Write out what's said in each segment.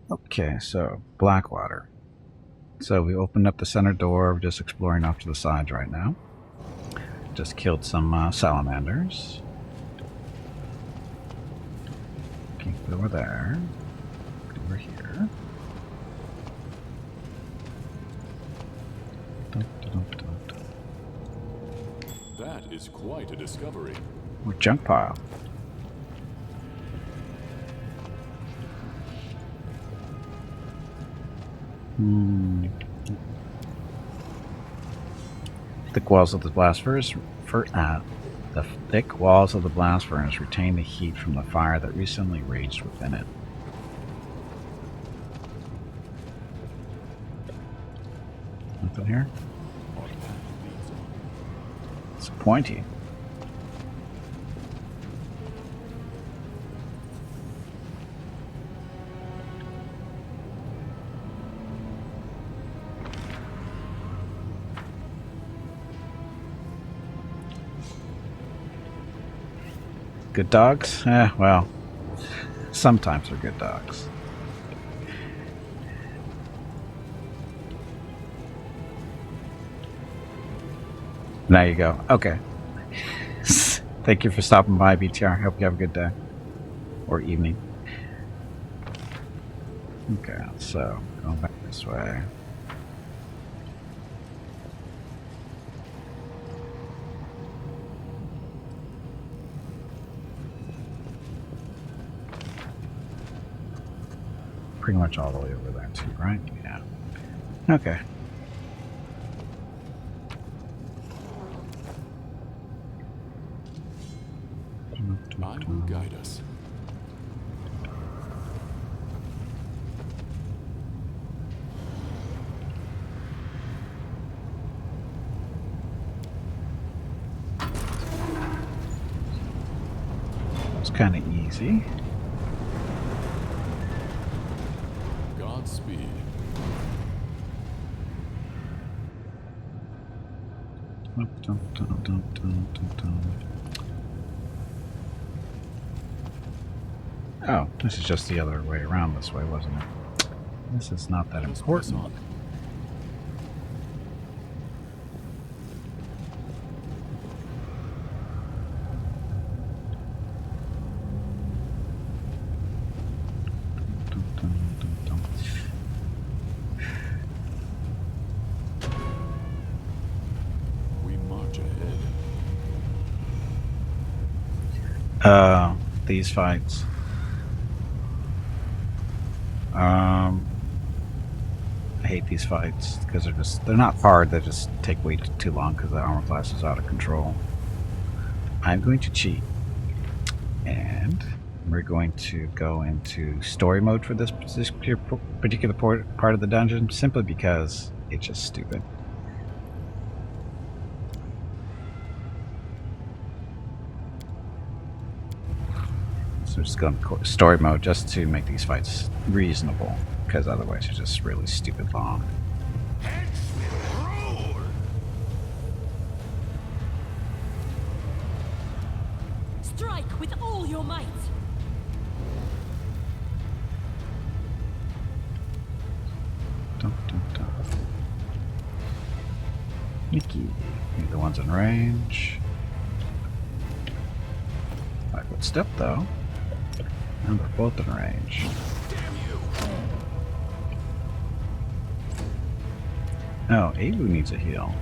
Okay, so Blackwater. So we opened up the center door. We're just exploring off to the sides right now. Just killed some salamanders. Keep it over there. Over here. That is quite a discovery. More junk pile. Thick walls of the blast furnace. The thick walls of the blast furnace retain the heat from the fire that recently raged within it. Nothing here. It's pointy. Good dogs? Well, sometimes they're good dogs. There you go. Okay. Thank you for stopping by, BTR. Hope you have a good day. Or evening. Okay, so going back this way. Pretty much all the way over there too, right? Yeah. Okay. I will guide us. It's kind of easy. Godspeed. Oh, this is just the other way around this way, wasn't it? This is not that important. We march ahead. These fights. I hate these fights because they're not hard, they just take way too long because the armor class is out of control. I'm going to cheat and we're going to go into story mode for this particular part of the dungeon simply because it's just stupid. So just go into story mode just to make these fights reasonable, because otherwise they're just really stupid long. Strike with all your might. Dun, dun, dun. Mickey. Need the ones in range. 5-foot step though. And they're both in range. Oh, Abu needs a heal.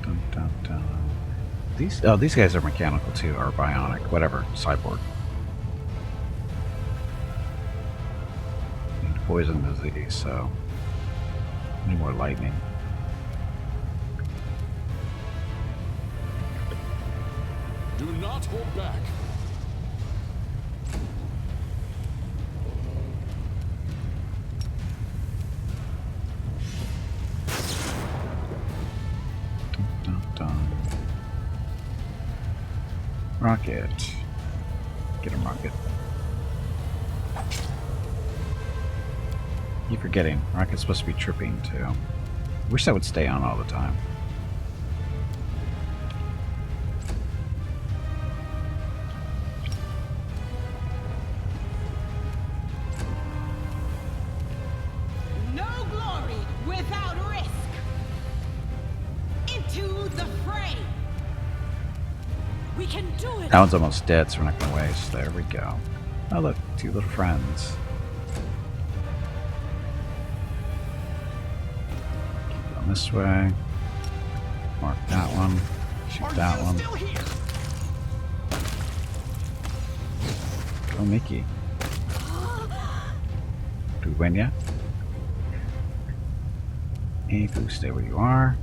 Dun, dun, dun. These guys are mechanical too, or bionic, whatever, cyborg. Need poison disease, so need more lightning. Do not hold back. Dun, dun, dun. Rocket. Get him, Rocket. Keep forgetting. Rocket's supposed to be tripping too. Wish that would stay on all the time. We can do it! That one's almost dead, so we're not going to waste. There we go. Oh look, two little friends. Keep going this way. Mark that one. Shoot that one. Go Mickey. Do we win yet? Apu, stay where you are.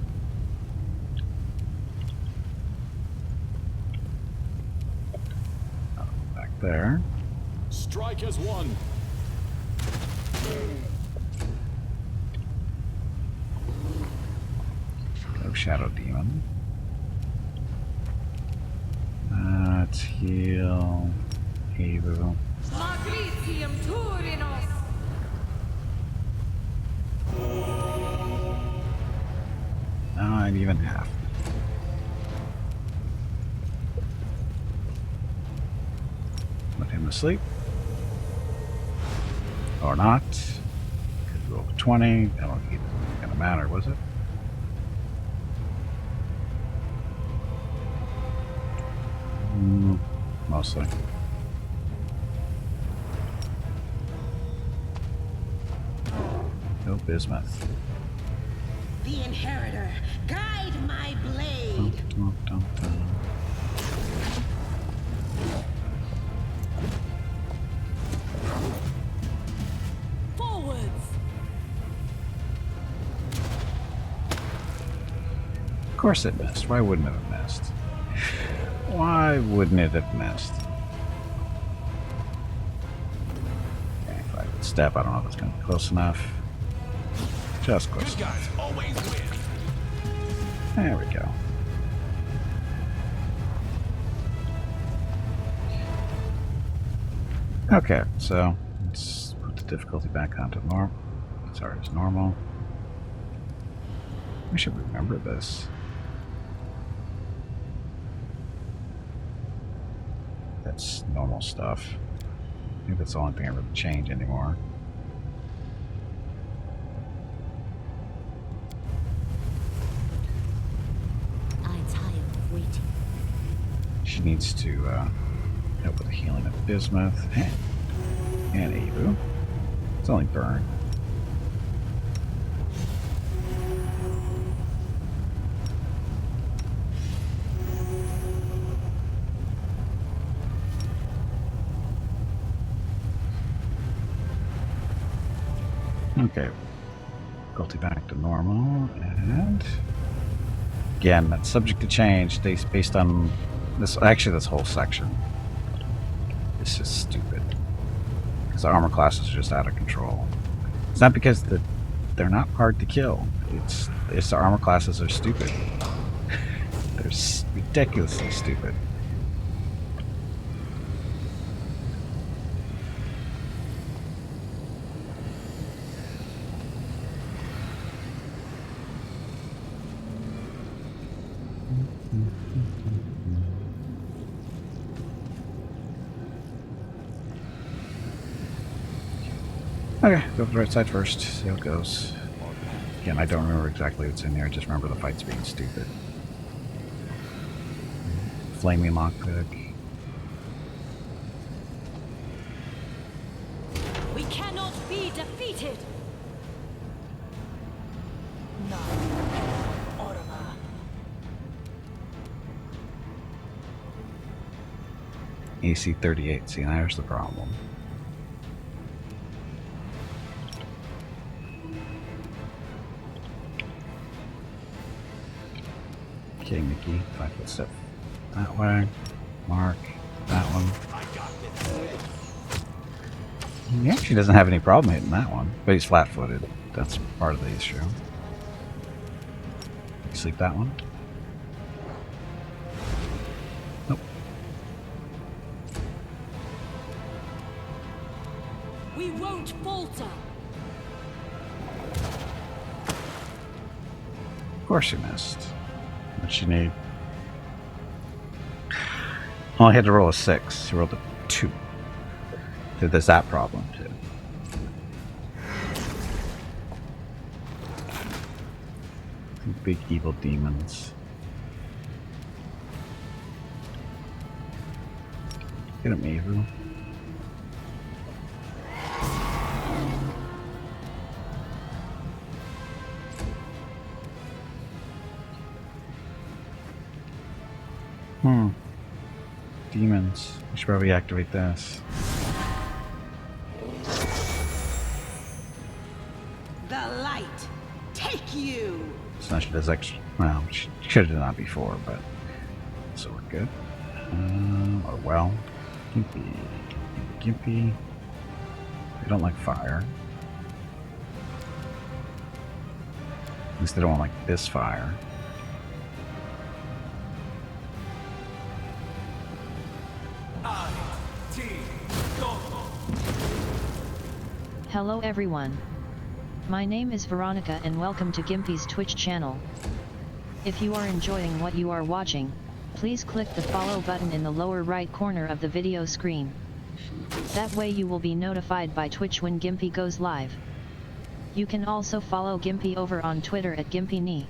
Oh, back there. Strike as one. Go Shadow Demon. Let's heal Apu. Magritium Turinos. Not even half. Put him to sleep. Or not. Could roll a 20. That wasn't gonna matter, was it? Mostly. No bismuth. The Inheritor, guide my blade. Dun, dun, dun, dun. Forwards! Of course it missed. Why wouldn't it have missed? Why wouldn't it have missed? Okay, 5 foot step. I don't know if it's going to be close enough. Just close enough. Guys always win. There we go. Okay, so let's put the difficulty back onto normal. Sorry, it's normal. We should remember this. That's normal stuff. I think that's the only thing I really change anymore. I'm tired of waiting. She needs to help with the healing of bismuth and Apu. It's only burn. Okay, difficulty back to normal, and again, that's subject to change based on this. Actually, this whole section is just stupid because the armor classes are just out of control. It's not because they're not hard to kill. It's the armor classes are stupid. They're ridiculously stupid. Okay, go to the right side first, see how it goes. Again, I don't remember exactly what's in here, I just remember the fights being stupid. Flaming lockpick. We cannot be defeated! No. Orma. AC 38, see, there's the problem. Okay, Mickey, 5 foot step that way. Mark, that one. He actually doesn't have any problem hitting that one, but he's flat-footed. That's part of the issue. You sleep that one? Nope. We won't falter! Of course you missed. What you need? Oh, I had to roll a 6. He rolled a 2. So there's that problem too. Big evil demons. Get him, Evu. Demons. We should probably activate this. The light, take you. So now she does extra. Well, she should have done that before, but so we're good. Or well, Gimpy. Gimpy. They don't like fire. At least they don't like this fire. Hello everyone. My name is Veronica and welcome to Gimpy's Twitch channel. If you are enjoying what you are watching, please click the follow button in the lower right corner of the video screen. That way you will be notified by Twitch when Gimpy goes live. You can also follow Gimpy over on Twitter at GimpyKnee.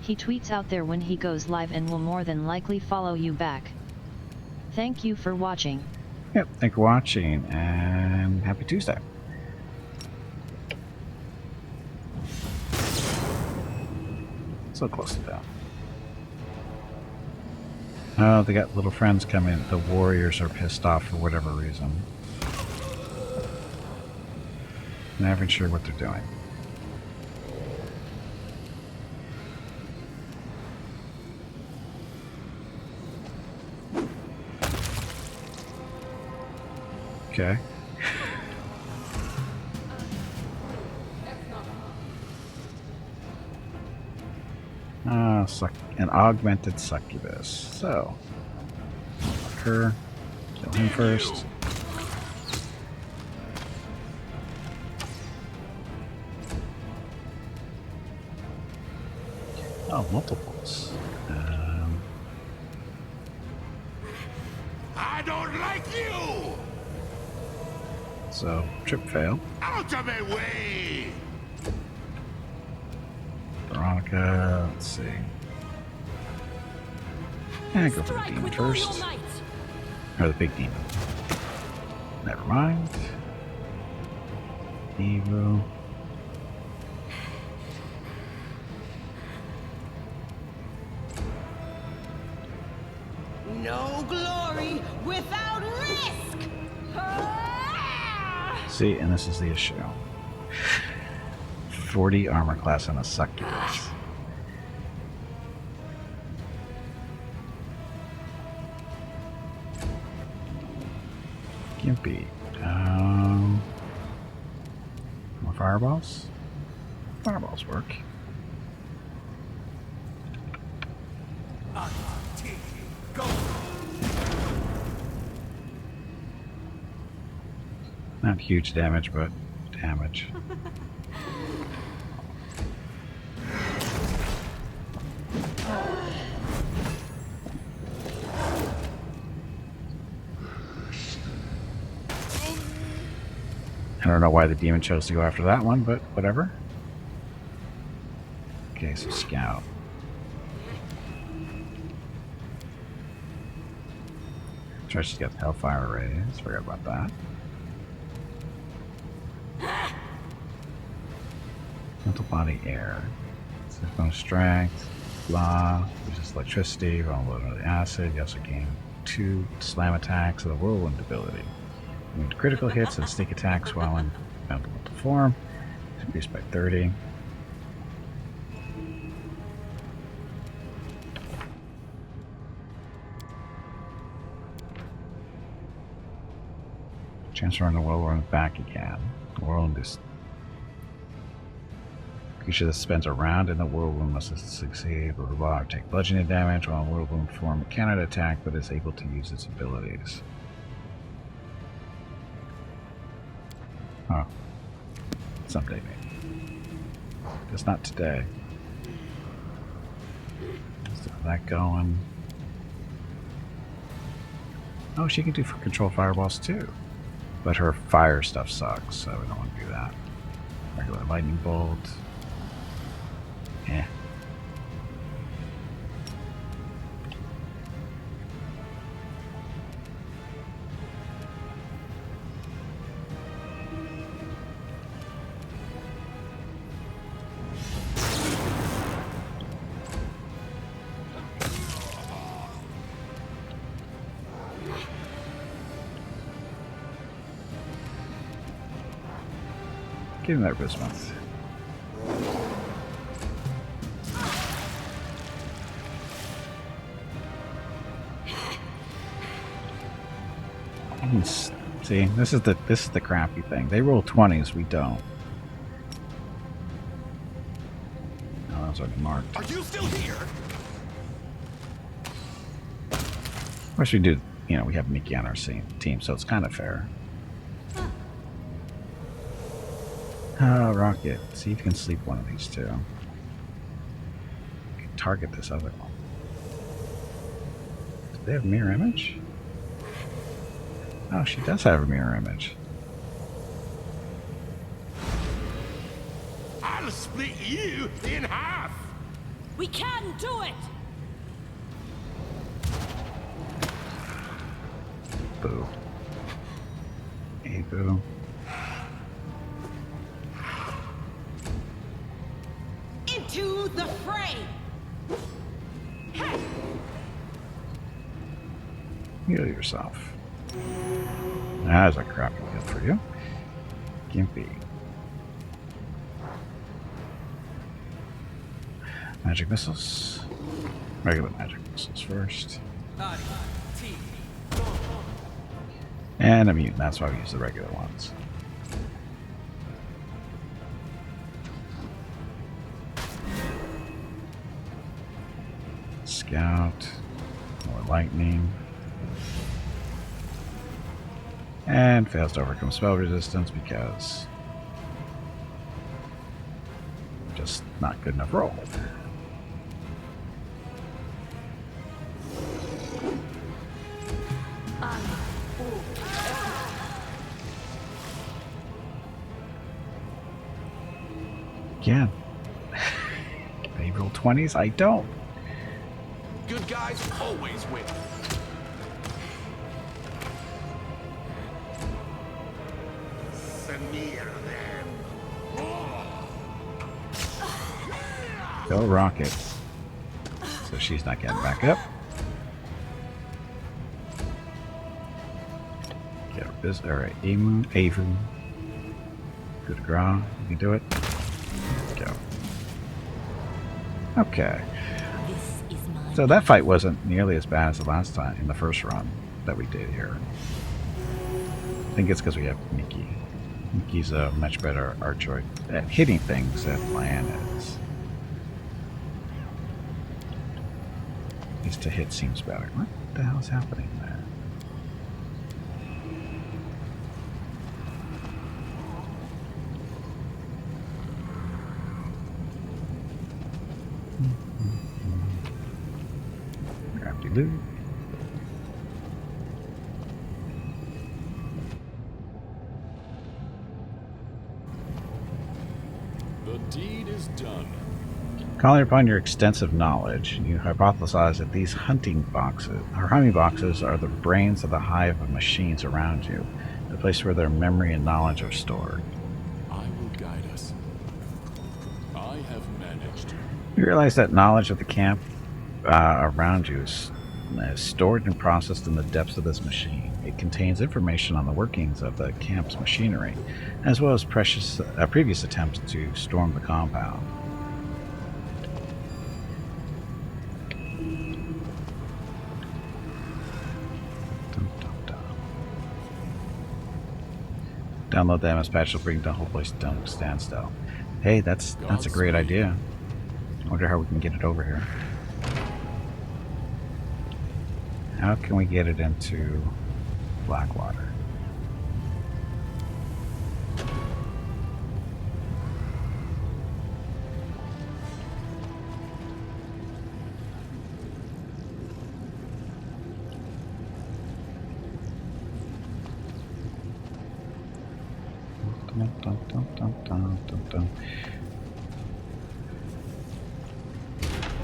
He tweets out there when he goes live and will more than likely follow you back. Thank you for watching. Yep, thank you for watching and happy Tuesday. So close to down. Oh, they got little friends coming. The warriors are pissed off for whatever reason. Not even sure what they're doing. Okay. An augmented succubus. So, her, kill him first. Oh, multiples. I don't like you! So, trip fail. Out of my way! Veronica, let's see. Yeah, go for the Strike demon with all your first. might. Or the big demon. Never mind. Evo. No glory without risk. See, and this is the issue. 40 armor class on a succubus. Gimpy. More fireballs? Fireballs work. Not huge damage, but damage. I don't know why the demon chose to go after that one, but whatever. Okay, so scout. Sure, she's got the Hellfire rays. Forgot about that. Mental body air. Bonus strength. Blah. Uses electricity. Vulnerable to acid. You also gain 2 slam attacks of the whirlwind ability. Immune to critical hits and sneak attacks while in mental form. It's increased by 30. Transferring the whirlwind back again. The whirlwind is creature that spends a round in the whirlwind must succeed, blah, blah, blah, or take bludgeoning damage while in whirlwind form. It cannot attack, but is able to use its abilities. Oh. Someday, maybe. Just not today. Let's get that going. Oh, she can do control fireballs too. But her fire stuff sucks, so we don't want to do that. Regular lightning bolt. Yeah. Give him that bismuth. See, this is the crappy thing. They roll 20s, we don't. Oh, that was already marked. Are you still here? Of course, we do. You know, we have Mickey on our team, so it's kind of fair. Oh, Rocket. See if you can sleep one of these two. You can target this other one. Do they have mirror image? Oh, she does have a mirror image. I'll split you in half. We can do it! Boo. Hey, boo. Into the fray! Heal yourself. That's a crappy deal for you. Gimpy. Magic missiles. Regular magic missiles first. And a mutant, that's why we use the regular ones. Scout. More lightning. And fails to overcome spell resistance because just not good enough roll. Again. They roll 20s? I don't. Good guys always win. Smear them. Go Rocket. So she's not getting back up. Get her business. Alright, Avu. Coup de grace. You can do it. Go. Okay. This is my So that fight wasn't nearly as bad as the last time in the first run that we did here. I think it's because we have Mickey. Mickey's a much better archer at hitting things than Liane is. At least to hit seems better. What the hell is happening there? Crafty loot. The deed is done. Calling upon your extensive knowledge, you hypothesize that these hunting boxes, or humming boxes, are the brains of the hive of machines around you, the place where their memory and knowledge are stored. I will guide us. I have managed. You realize that knowledge of the camp around you is stored and processed in the depths of this machine. It contains information on the workings of the camp's machinery, as well as previous attempts to storm the compound. Download the MS patch will bring the whole place down to standstill. Hey, that's a great idea. I wonder how we can get it over here. How can we get it into Blackwater?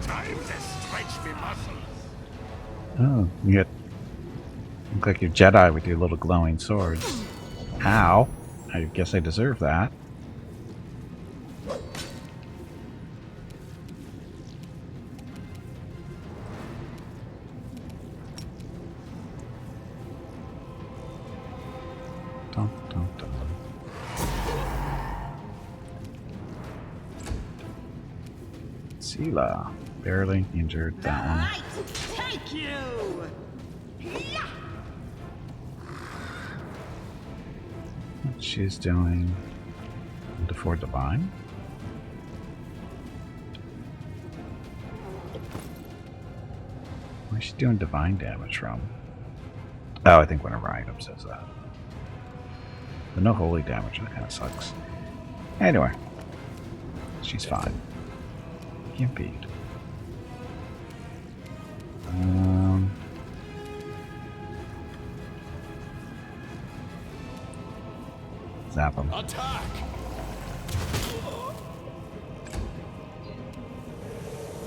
Time to stretch me muscles. Oh, you look like you're Jedi with your little glowing swords. Ow. I guess I deserve that. dun, dun, dun. Sela, barely injured that one. Right, take you! Yeah. What she's doing. For divine. Where's she doing divine damage from? Oh, I think when her item says that. But no holy damage, that kind of sucks. Anyway, she's fine. Can't beat. Zap him. Attack!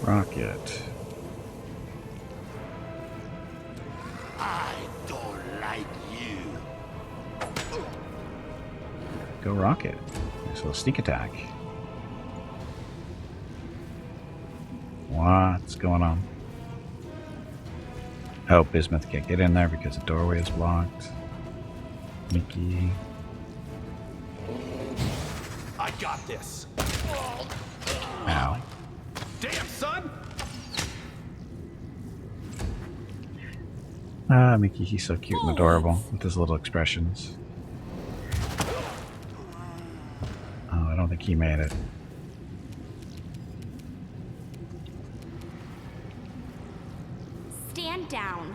Rocket. I don't like you. Go rocket. So sneak attack. What's going on? Oh, Bismuth can't get in there because the doorway is blocked. Mickey. I got this. Ow. Damn, son! Ah, Mickey, he's so cute and adorable with his little expressions. Oh, I don't think he made it. Stand down.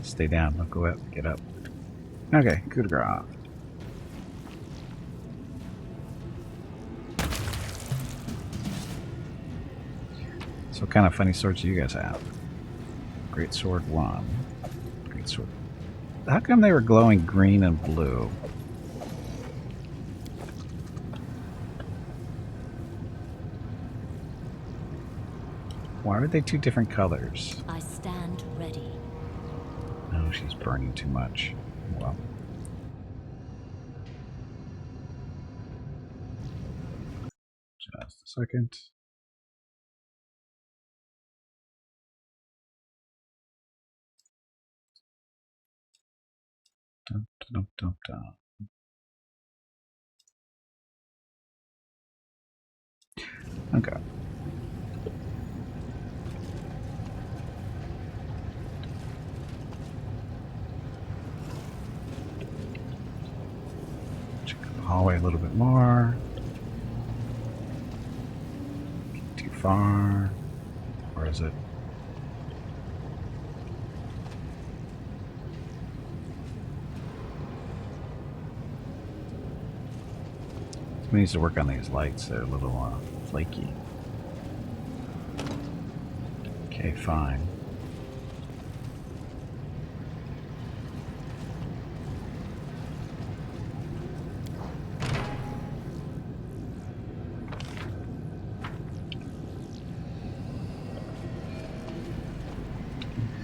Stay down, don't go up, get up. Okay, coup de grace. So what kind of funny swords do you guys have? Great sword 1. Great sword. How come they were glowing green and blue? Why are they two different colors? I stand ready. Oh, she's burning too much. Well. Just a second. Dun, dun, dun, dun. Okay. Check out the hallway a little bit more. Too far. Or is it? Somebody needs to work on these lights. They're a little flaky. Okay, fine.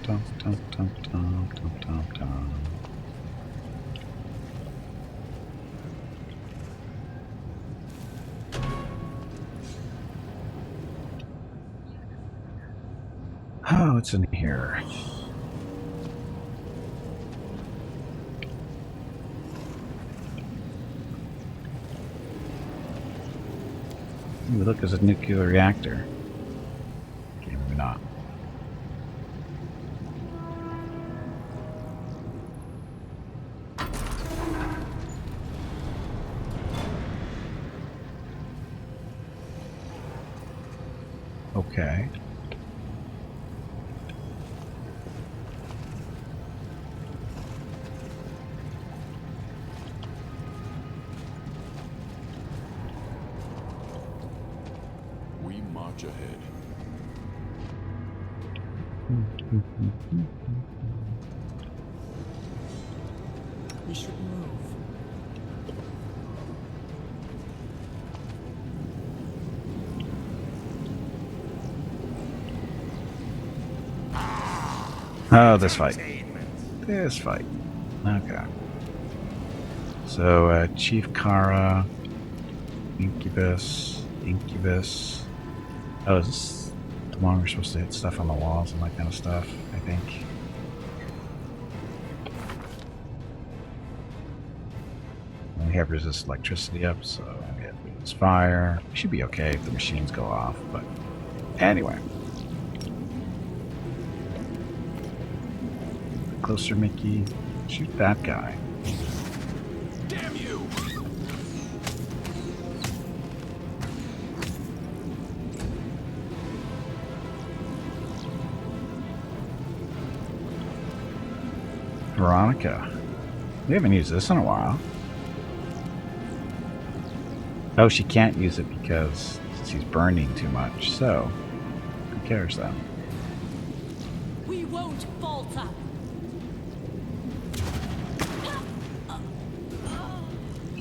Dum, dum, dum, dum, dum, dum, dum. Oh, what's in here? Ooh, look, there's a nuclear reactor. Okay, maybe not. Okay. We march ahead. We should move. Oh, this fight. This fight. Okay. So, Chief Kara, Incubus. Oh, is this the one we're supposed to hit stuff on the walls and that kind of stuff? I think. We have resist electricity up, so we have to use fire. We should be okay if the machines go off, but anyway. Closer, Mickey. Shoot that guy. Damn you! Veronica. We haven't used this in a while. Oh, she can't use it because she's burning too much, so who cares then? We won't falter.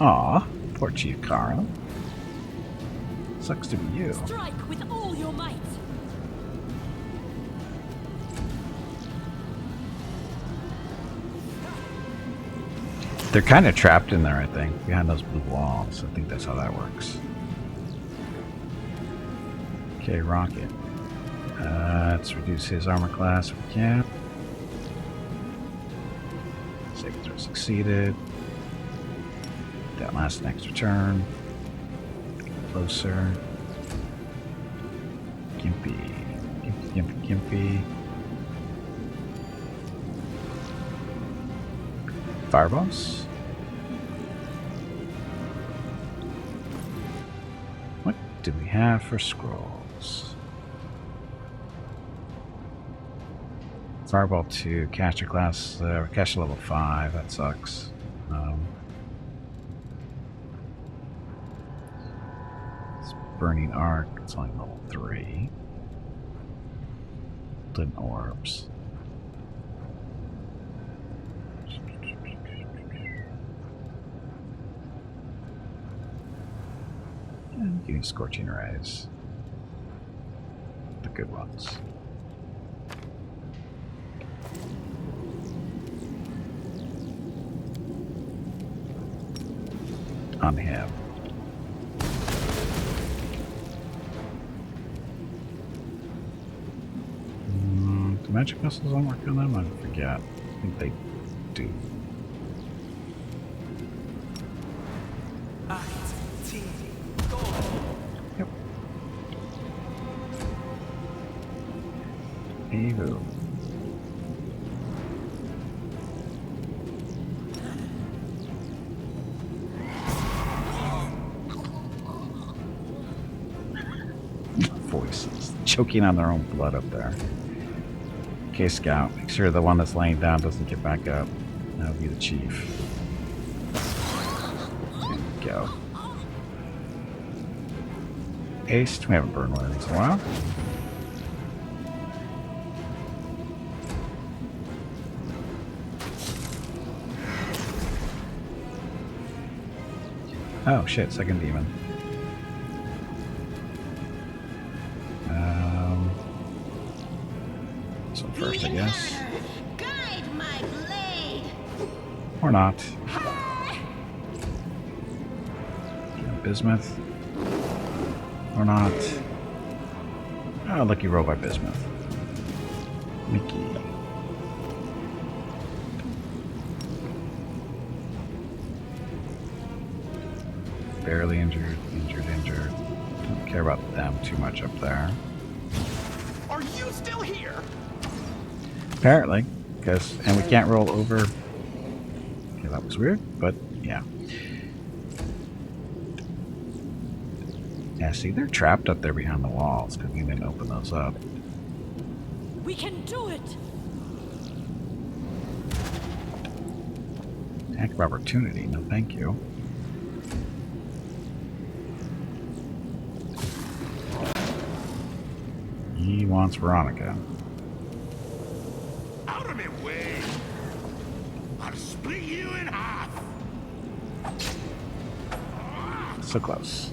Aw, poor Chief Carl. Sucks to be you. Strike with all your might. They're kind of trapped in there, I think, behind those blue walls. I think that's how that works. Okay, Rocket. Let's reduce his armor class if we can. Saving throw succeeded. That last next return. Closer. Gimpy. Gimpy. Fireballs. What do we have for scrolls? Fireball 2, caster class, caster level 5, that sucks. It's burning arc, it's only level 3. Golden orbs. And getting scorching rays. The good ones. On him. Do magic missiles don't work on them? I forget. I think they do. Yep. Evo. Voices choking on their own blood up there. Okay, Scout, make sure the one that's laying down doesn't get back up. That'll be the chief. There we go. Ace, we haven't burned one of these in a while. Oh shit, second demon. So first, I guess. Guide my blade. Or not. Bismuth. Or not. Oh, lucky roll by Bismuth. Mickey. Barely injured, injured. Don't care about them too much up there. Are you still here? Apparently, and we can't roll over. Okay, that was weird, but yeah. Yeah, see, they're trapped up there behind the walls because we didn't open those up. We can do it. Attack of opportunity, no thank you. He wants Veronica. Out of my way! I'll split you in half! So close.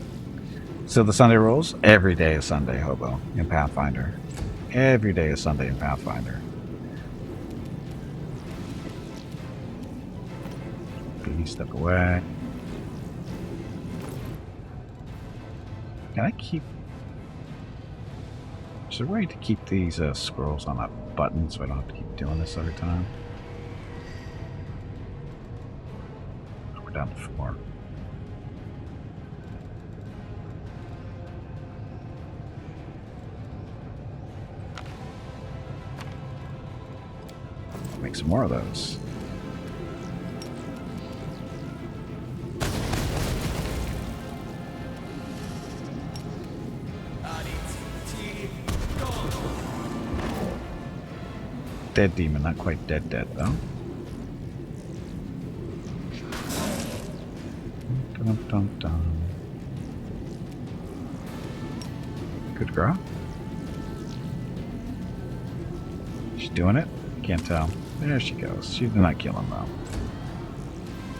So the Sunday rolls? Every day is Sunday, Hobo, in Pathfinder. Every day is Sunday in Pathfinder. Please step away. Can I keep... Is there a way to keep these scrolls on that button so I don't have to keep doing this every time. We're down to 4. Make some more of those. Dead demon, not quite dead though. Dun, dun, dun. Good girl. She's doing it? Can't tell. There she goes. She did not kill him though.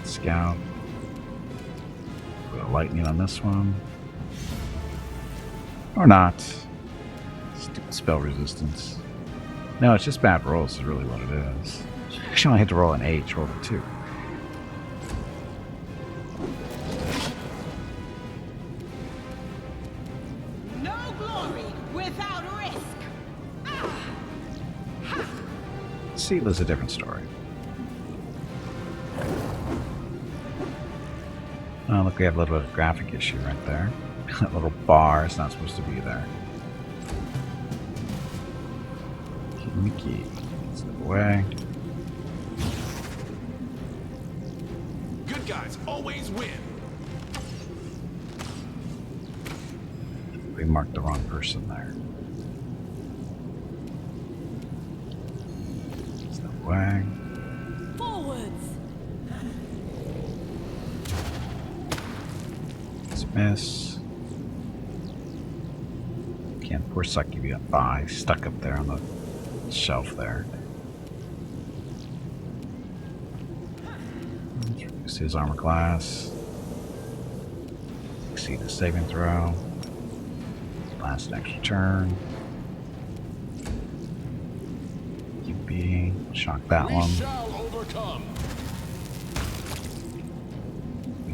Scout. Put a lightning on this one. Or not. Stupid spell resistance. No, it's just bad rolls is really what it is. She only had to roll an 8, she rolled a 2. No glory without risk. Seela's a different story. Oh, look, we have a little bit of graphic issue right there. That little bar is not supposed to be there. Give me the key. Step away. Good guys always win. We marked the wrong person there. Step away. Forwards! Miss. Can't poor Sucky got by, stuck up there on the shelf there. Introduce his armor class. Exceed the saving throw. Last extra turn. Yippee. Shock that one. We shall overcome.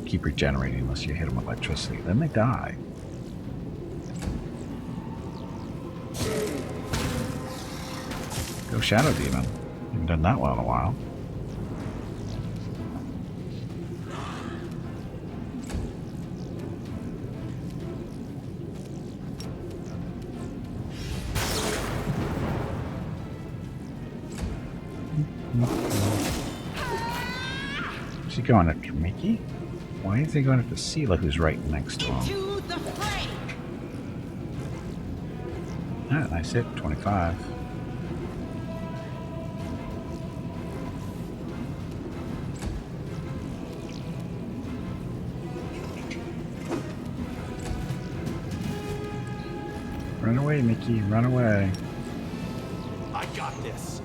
Keep regenerating unless you hit them with electricity. Then they die. Go Shadow Demon. Haven't done that well in a while. Is he going after Mickey? Why is he going after Sela, who's right next to him? Into the fray. Ah, nice hit. 25. Run away, Mickey. Run away. I got this.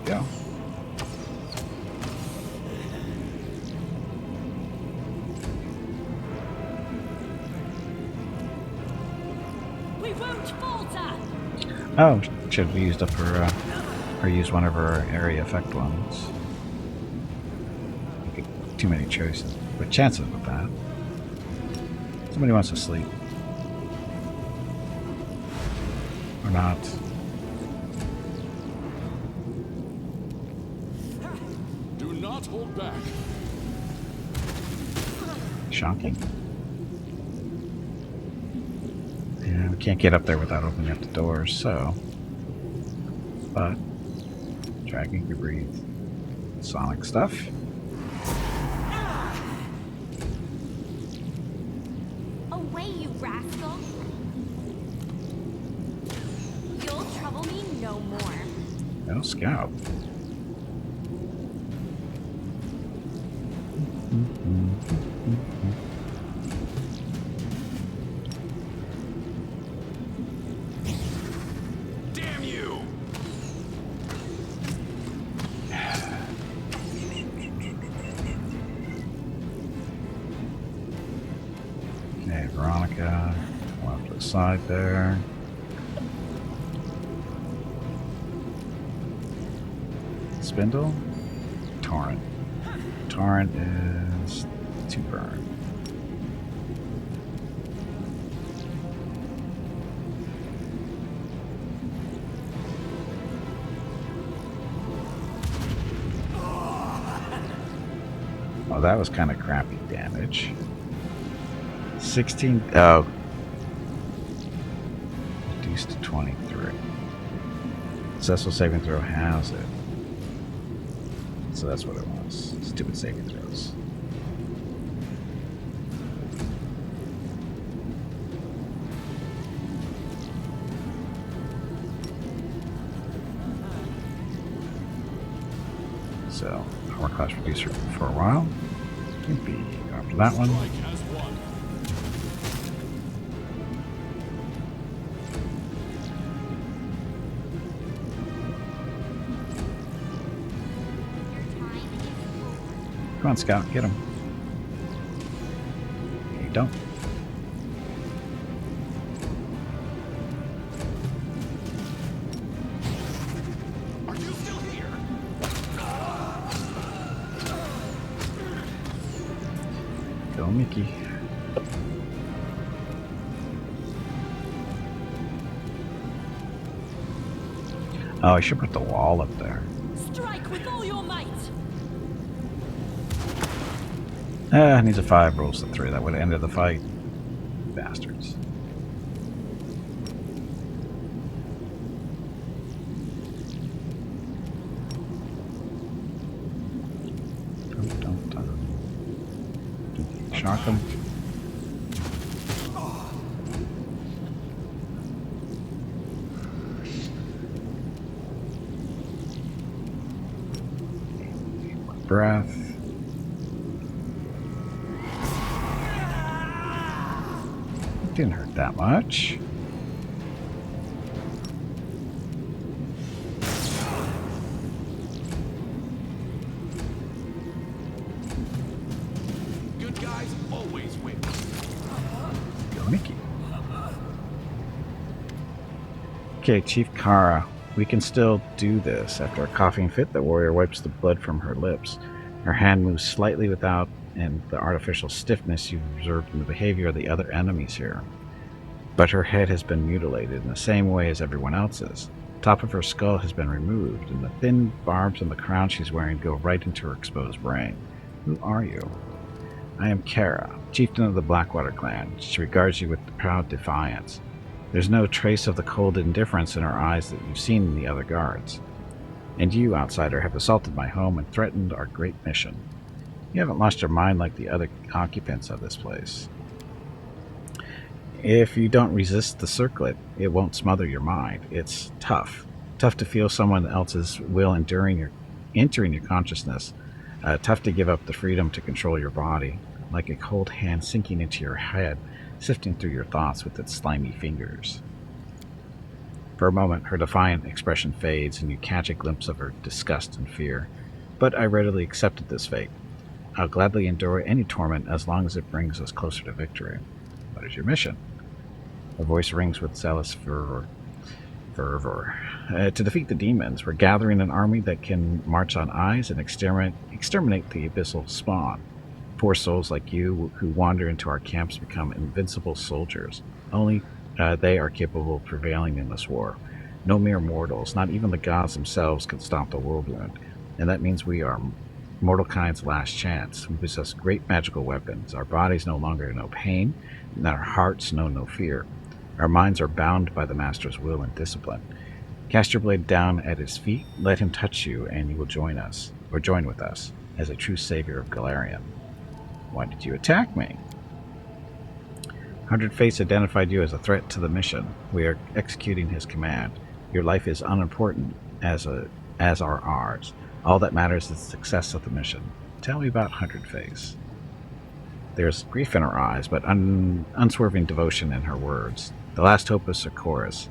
Go. We won't falter! Oh, should have used up her used one of her area effect ones. Too many choices. But chances with that. Somebody wants to sleep. Or not. Do not hold back. Shocking. Yeah, we can't get up there without opening up the doors, so. But dragon can breathe. Sonic stuff. Away, you rascal! You'll trouble me no more. No scout. Damn you! Okay, Veronica. Off to the side there. Spindle. Torrent. Torrent is 2 burn. that was kind of crappy damage. 16. Oh. Reduced to 23. Successful saving throw has it. So that's what it was. Stupid saving throws. So, armor class reducer for a while. Could be after that one. Strike has won. Your time is over. Come on, Scout, get him. You don't. Are you still here? Go, Mickey. Oh, I should put the wall up there. Strike with all your might. Needs a 5, rolls a 3. That would have ended the fight. Bastards. Dun, dun, dun. Shock him. Breath. It didn't hurt that much. Good guys always win. Go, Mickey. Okay, Chief Kara. We can still do this. After a coughing fit, the warrior wipes the blood from her lips. Her hand moves slightly without and the artificial stiffness you've observed in the behavior of the other enemies here. But her head has been mutilated in the same way as everyone else's. Top of her skull has been removed, and the thin barbs on the crown she's wearing go right into her exposed brain. Who are you? I am Kara, chieftain of the Blackwater clan. She regards you with proud defiance. There's no trace of the cold indifference in her eyes that you've seen in the other guards. And you, outsider, have assaulted my home and threatened our great mission. You haven't lost your mind like the other occupants of this place. If you don't resist the circlet, it won't smother your mind. It's tough. Tough to feel someone else's will entering your consciousness. Tough to give up the freedom to control your body, like a cold hand sinking into your head, sifting through your thoughts with its slimy fingers. For a moment, her defiant expression fades, and you catch a glimpse of her disgust and fear. But I readily accepted this fate. I'll gladly endure any torment as long as it brings us closer to victory. What is your mission? Her voice rings with zealous fervor. To defeat the demons, we're gathering an army that can march on eyes and exterminate the abyssal spawn. Poor souls like you who wander into our camps become invincible soldiers. Only they are capable of prevailing in this war. No mere mortals, not even the gods themselves, can stop the whirlwind. And that means we are mortal kind's last chance. We possess great magical weapons. Our bodies no longer know pain, and our hearts know no fear. Our minds are bound by the Master's will and discipline. Cast your blade down at his feet, let him touch you, and you will join with us, as a true savior of Galarian. Why did you attack me? 100 Fates identified you as a threat to the mission. We are executing his command. Your life is unimportant, as are ours. All that matters is the success of the mission. Tell me about 100 Face. There's grief in her eyes, but unswerving devotion in her words. The last hope of Socorus,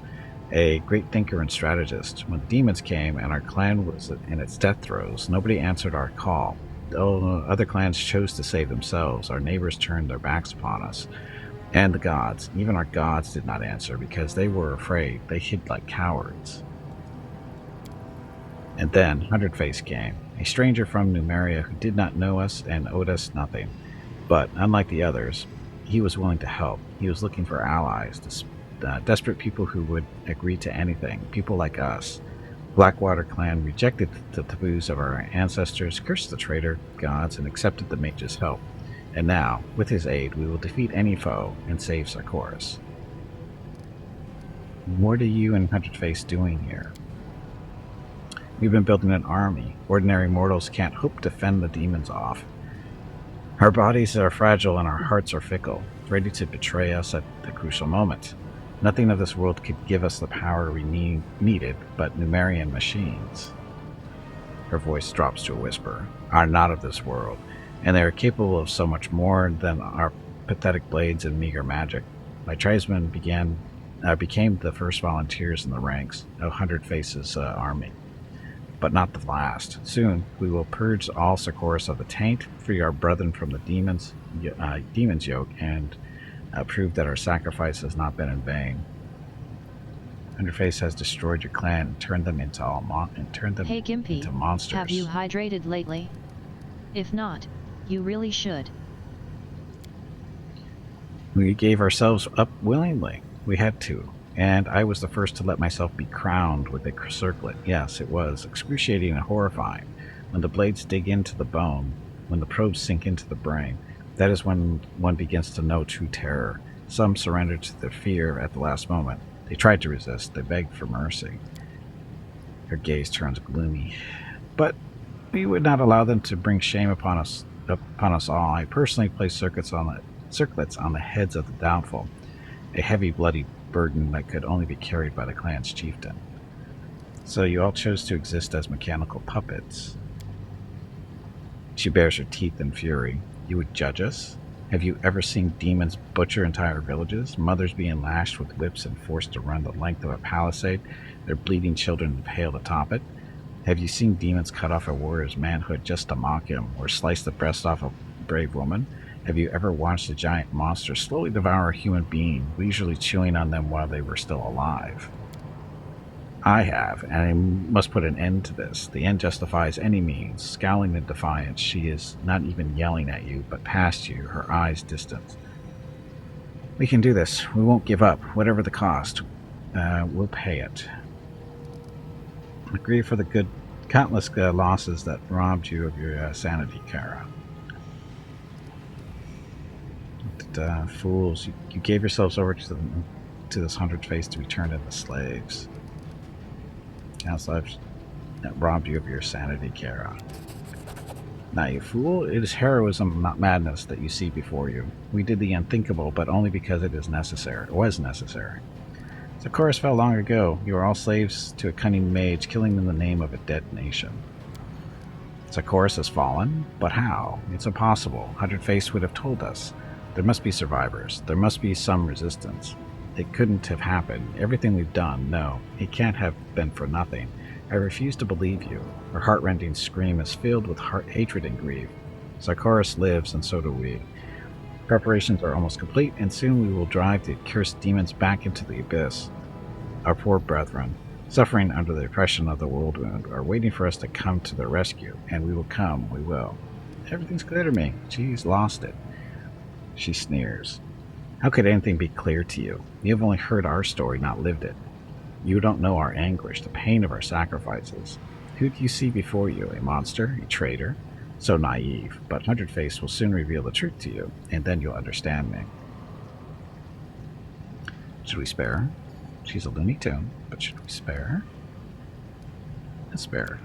a great thinker and strategist. When the demons came and our clan was in its death throes, nobody answered our call. Other clans chose to save themselves. Our neighbors turned their backs upon us. And the gods. Even our gods did not answer because they were afraid. They hid like cowards. And then 100 Face came, a stranger from Numeria who did not know us and owed us nothing. But, unlike the others, he was willing to help. He was looking for allies, desperate people who would agree to anything, people like us. Blackwater clan rejected the taboos of our ancestors, cursed the traitor gods, and accepted the mage's help. And now, with his aid, we will defeat any foe and save Sarkoris. What are you and Hundred Face doing here? We've been building an army. Ordinary mortals can't hope to fend the demons off. Our bodies are fragile and our hearts are fickle, ready to betray us at the crucial moment. Nothing of this world could give us the power we needed but Numerian machines. Her voice drops to a whisper. Are not of this world, and they are capable of so much more than our pathetic blades and meager magic. My tribesmen became the first volunteers in the ranks of Hundred Faces' army, but not the last. Soon we will purge all Sarkoris of the taint, free our brethren from the demon's yoke, and prove that our sacrifice has not been in vain. Hundred Face has destroyed your clan and turned them into Hey Gimpy, into monsters. have you hydrated lately? If not, you really should. We gave ourselves up willingly. We had to. And I was the first to let myself be crowned with a circlet. Yes, it was excruciating and horrifying. When the blades dig into the bone, when the probes sink into the brain, that is when one begins to know true terror. Some surrendered to their fear at the last moment. They tried to resist. They begged for mercy. Her gaze turns gloomy. But we would not allow them to bring shame upon us all. I personally placed circlets on the heads of the doubtful, a heavy, bloody burden that could only be carried by the clan's chieftain. So you all chose to exist as mechanical puppets. She bares her teeth in fury. You would judge us? Have you ever seen demons butcher entire villages, mothers being lashed with whips and forced to run the length of a palisade, their bleeding children impaled atop it? Have you seen demons cut off a warrior's manhood just to mock him, or slice the breast off a brave woman? Have you ever watched a giant monster slowly devour a human being, leisurely chewing on them while they were still alive? I have, and I must put an end to this. The end justifies any means. Scowling in defiance, she is not even yelling at you, but past you, her eyes distant. We can do this. We won't give up, whatever the cost. We'll pay it. Agree for the countless losses that robbed you of your sanity, Kara. Fools, you gave yourselves over to this Hundred Face to be turned into slaves. Council that robbed you of your sanity, Kara. Now, you fool, it is heroism, not madness, that you see before you. We did the unthinkable, but only because it was necessary. Sarkoris fell long ago. You are all slaves to a cunning mage, killing in the name of a dead nation. Sarkoris has fallen, but how? It's impossible. Hundred Face would have told us. There must be survivors. There must be some resistance. It couldn't have happened. Everything we've done, no. It can't have been for nothing. I refuse to believe you. Her heart-rending scream is filled with hatred and grief. Sarkoris lives, and so do we. Preparations are almost complete, and soon we will drive the cursed demons back into the abyss. Our poor brethren, suffering under the oppression of the world wound, are waiting for us to come to their rescue, and we will come, we will. Everything's clear to me. She's lost it. She sneers. How could anything be clear to you? You have only heard our story, not lived it. You don't know our anguish, the pain of our sacrifices. Who do you see before you? A monster? A traitor? So naive, but Hundred Face will soon reveal the truth to you, and then you'll understand me. Should we spare her? She's a Looney Tune, but should we spare her? Let's spare her.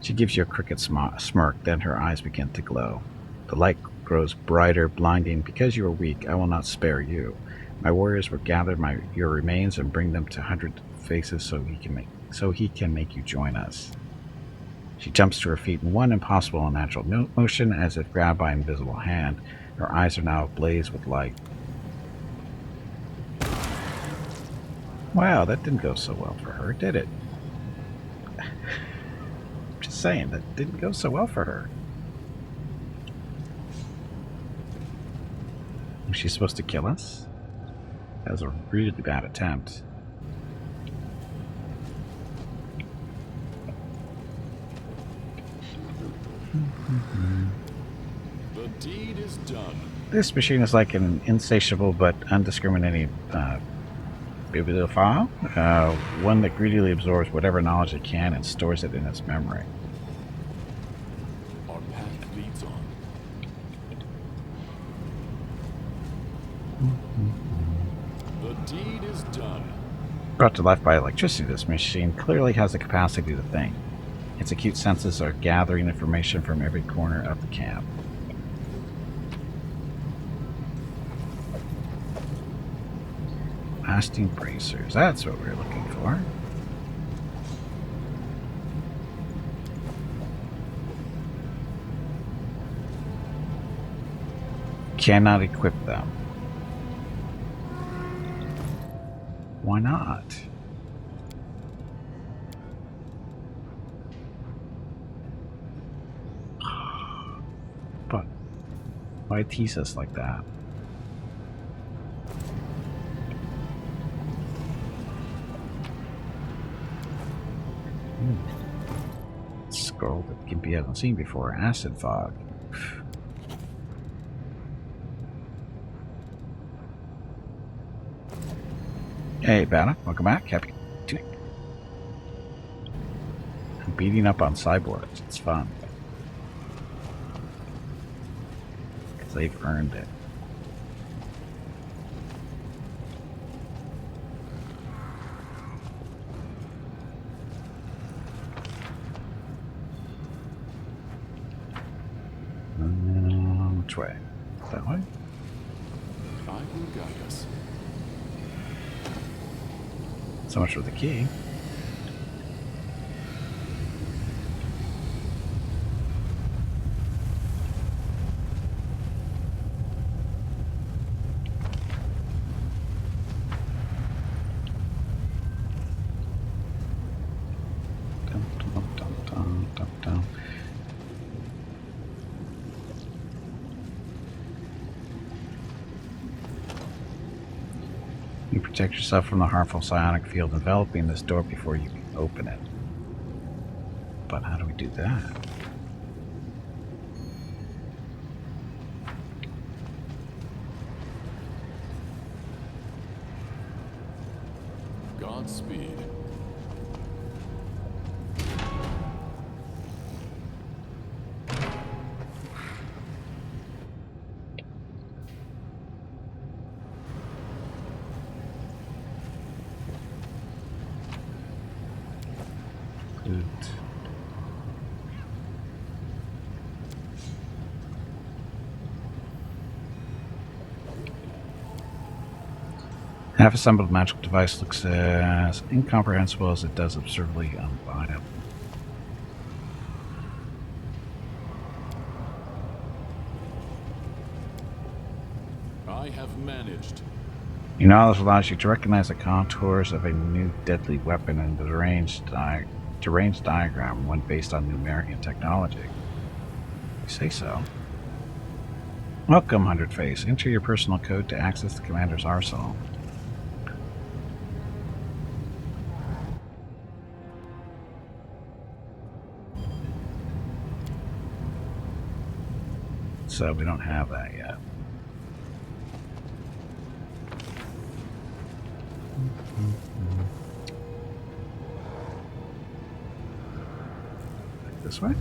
She gives you a crooked smirk, then her eyes begin to glow. The light grows brighter, blinding. Because you are weak, I will not spare you. My warriors will gather your remains and bring them to Hundred Faces so he can make you join us. She jumps to her feet in one impossible and natural motion, as if grabbed by an invisible hand. Her eyes are now ablaze with light. Wow, that didn't go so well for her, did it? Just saying, that didn't go so well for her. Was she supposed to kill us? That was a really bad attempt. The deed is done. This machine is like an insatiable but undiscriminating Bibliophile? One that greedily absorbs whatever knowledge it can and stores it in its memory. Our path leads on. The deed is done. Brought to life by electricity, this machine clearly has the capacity to think. Its acute senses are gathering information from every corner of the camp. Lasting bracers, that's what we were looking for. Cannot equip them. Why not? But why tease us like that? Scroll that Gimpy hasn't seen before. Acid fog. Hey, Banna. Welcome back. Happy to. I'm beating up on cyborgs. It's fun. Because they've earned it. Which way? That way? I will guide us. So much for the key. Dum, dum, dum, dum, dum, dum. You protect yourself from the harmful psionic field enveloping this door before you can open it. But how do we do that? Godspeed. Good. Half-assembled magical device looks as incomprehensible as it does absurdly unviable. I have managed. Your knowledge allows you to recognize the contours of a new deadly weapon in the deranged diagram, one based on Numerian technology. You say so. Welcome, Hundred Face. Enter your personal code to access the commander's arsenal. So we don't have that yet. This way?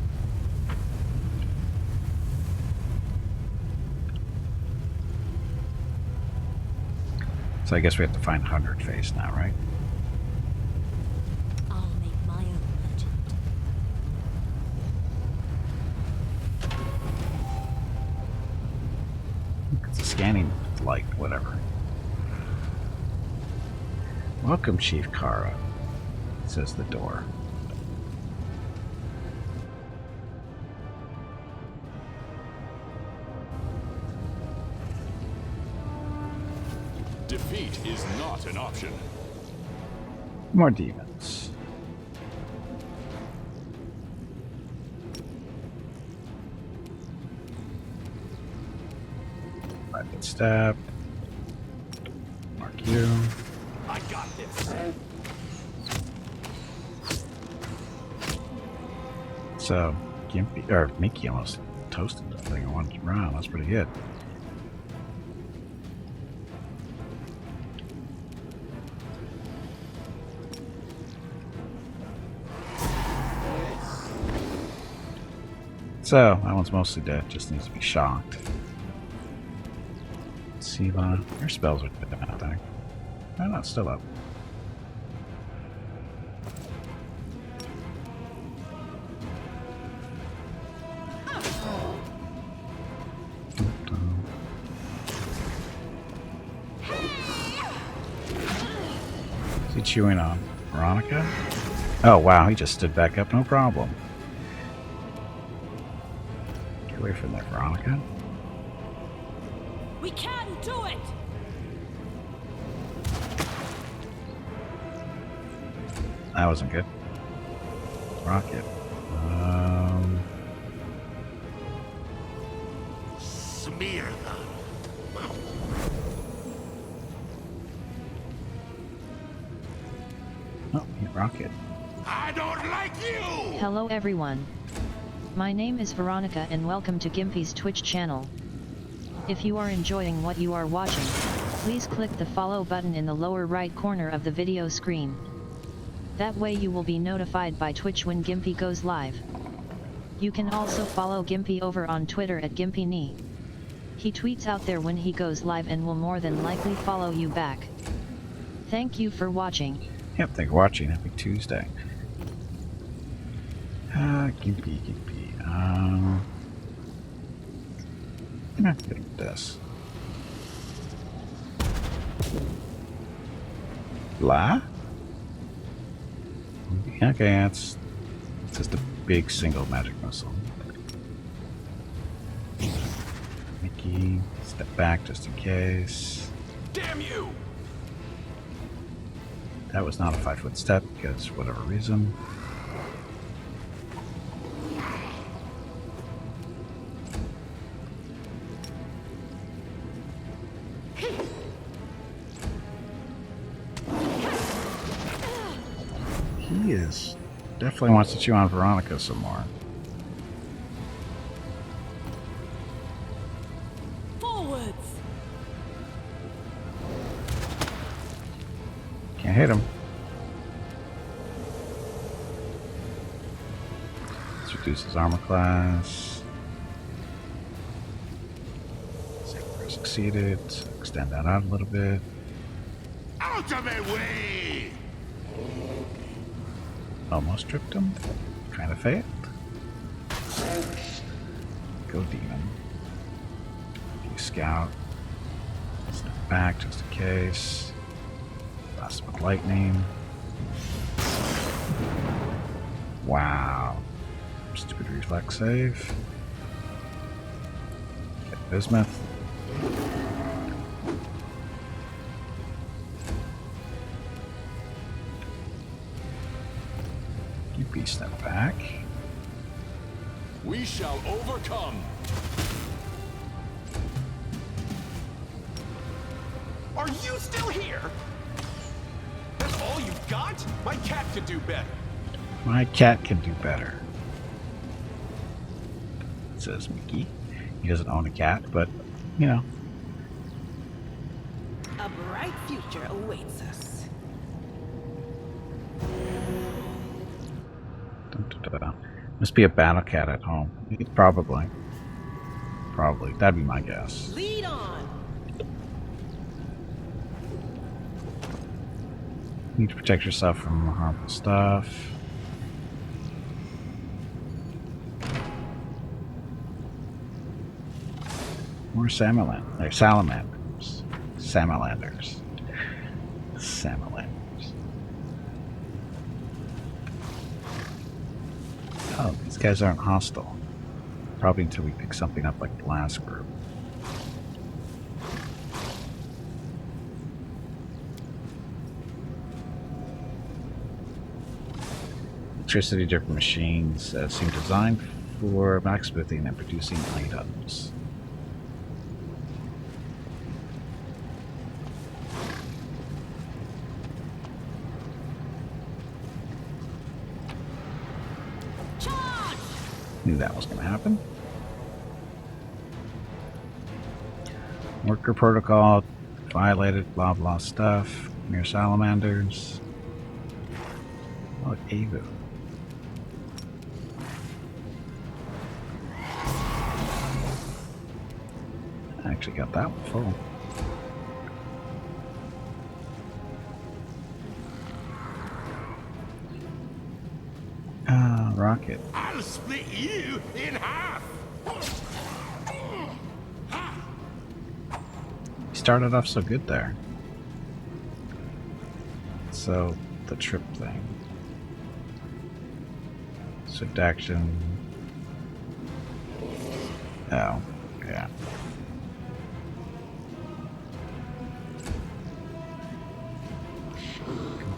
So I guess we have to find Hundred Face now, right? I'll make my own legend. It's a scanning light, whatever. Welcome, Chief Kara, says the door. Defeat is not an option. More demons. Private stab. Mark you. I got this. So, Gimpy, or Mickey almost toasted the thing in one round. That's pretty good. So, that one's mostly dead, just needs to be shocked. Siva, your spells are dead, I think. Oh no, it's still up. Is he chewing on Veronica? Oh wow, he just stood back up, no problem. Get away from there, Veronica. We can do it! That wasn't good. Rocket. Smear them. Oh, rocket. I don't like you! Hello everyone. My name is Veronica and welcome to Gimpy's Twitch channel. If you are enjoying what you are watching, please click the follow button in the lower right corner of the video screen. That way you will be notified by Twitch when Gimpy goes live. You can also follow Gimpy over on Twitter at GimpyKnee. He tweets out there when he goes live and will more than likely follow you back. Thank you for watching. Yep, thanks for watching. Happy Tuesday. Gimpy. I'm not getting this. Blah? Okay, that's just a big single magic missile. Mickey, step back just in case. Damn you! That was not a 5-foot step because whatever reason. He is definitely wants to chew on Veronica some more. Forwards! Can't hit him. Let's reduce his armor class. Saber succeeded. Extend that out a little bit. Ultimate way! Almost tripped him. Kind of failed. Go demon. You scout. Step back just in case. Blast with lightning. Wow. Stupid reflex save. Get bismuth. You step back. We shall overcome. Are you still here? That's all you got? My cat could do better. My cat can do better, says Mickey. He doesn't own a cat, but, you know. A bright future awaits us. Must be a battle cat at home. Probably. That'd be my guess. Lead on. You need to protect yourself from harmful stuff. More salamanders. Oh, these guys aren't hostile. Probably until we pick something up like the last group. Electricity-driven machines seem designed for blacksmithing and producing items. Knew that was going to happen. Worker protocol violated, blah blah stuff. Mere salamanders. Oh, Avu. I actually got that one full. Rocket. I'll split you in half. He started off so good there. So, the trip thing. Swift action. Oh, yeah.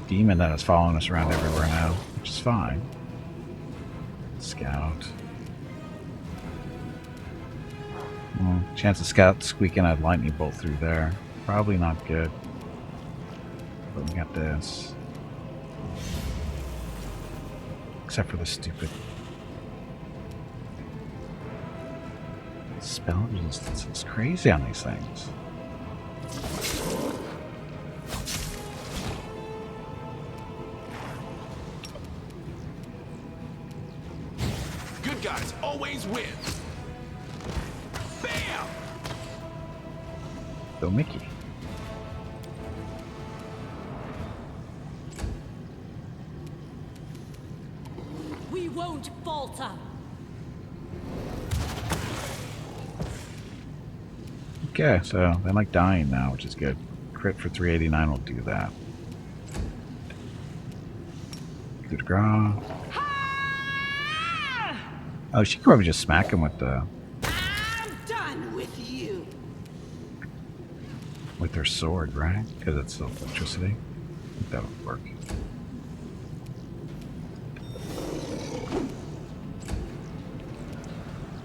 Demon that is following us around everywhere now, which is fine. Scout. Well, chance of Scout squeaking a lightning bolt through there. Probably not good. But we got this. Except for the stupid spell resistance. It's crazy on these things. Good guys always win. Bam! Go Mickey. We won't falter. Okay, so they like dying now, which is good. Crit for 389 will do that. Coup de grace. Oh, she could probably just smack him with the I'm done with you. with her sword, right? Because it's electricity. I think that would work.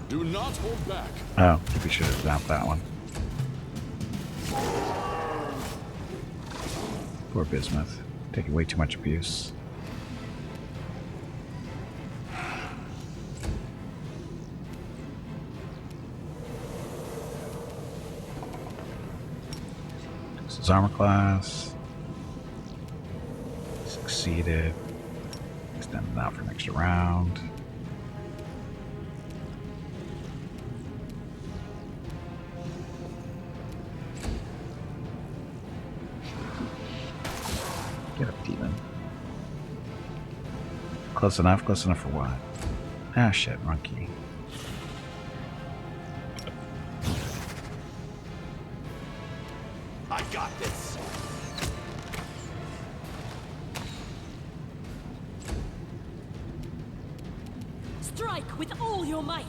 Do not hold back. Oh, maybe should have zapped that one. Poor Bismuth. Taking way too much abuse. This is armor class. Succeeded. Extend it out for next round. Get up, demon. Close enough? Close enough for what? Ah, shit, wrong key. I got this. Strike with all your might.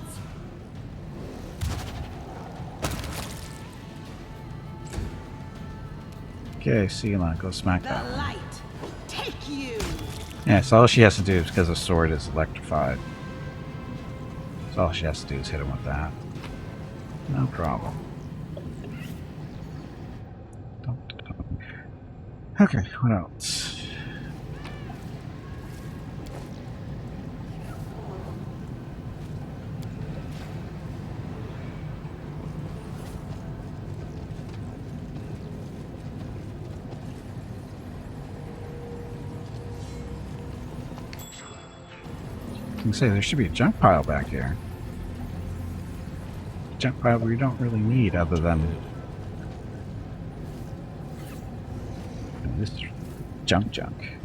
Okay, Seela, go smack The that one. light. Take you. Yeah, so all she has to do is because the sword is electrified. So all she has to do is hit him with that. No problem. Okay, what else? I can say there should be a junk pile back here. Junk pile we don't really need other than this junk.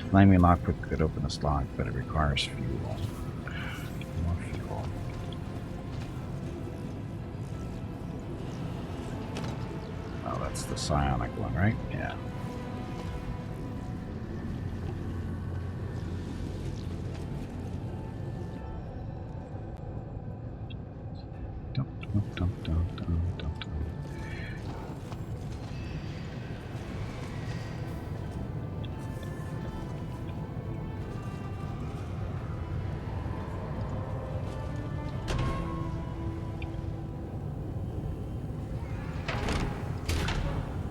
Flaming lockpick could open this lock, but it requires fuel. More fuel. Oh, that's the psionic one, right? Yeah. Dum.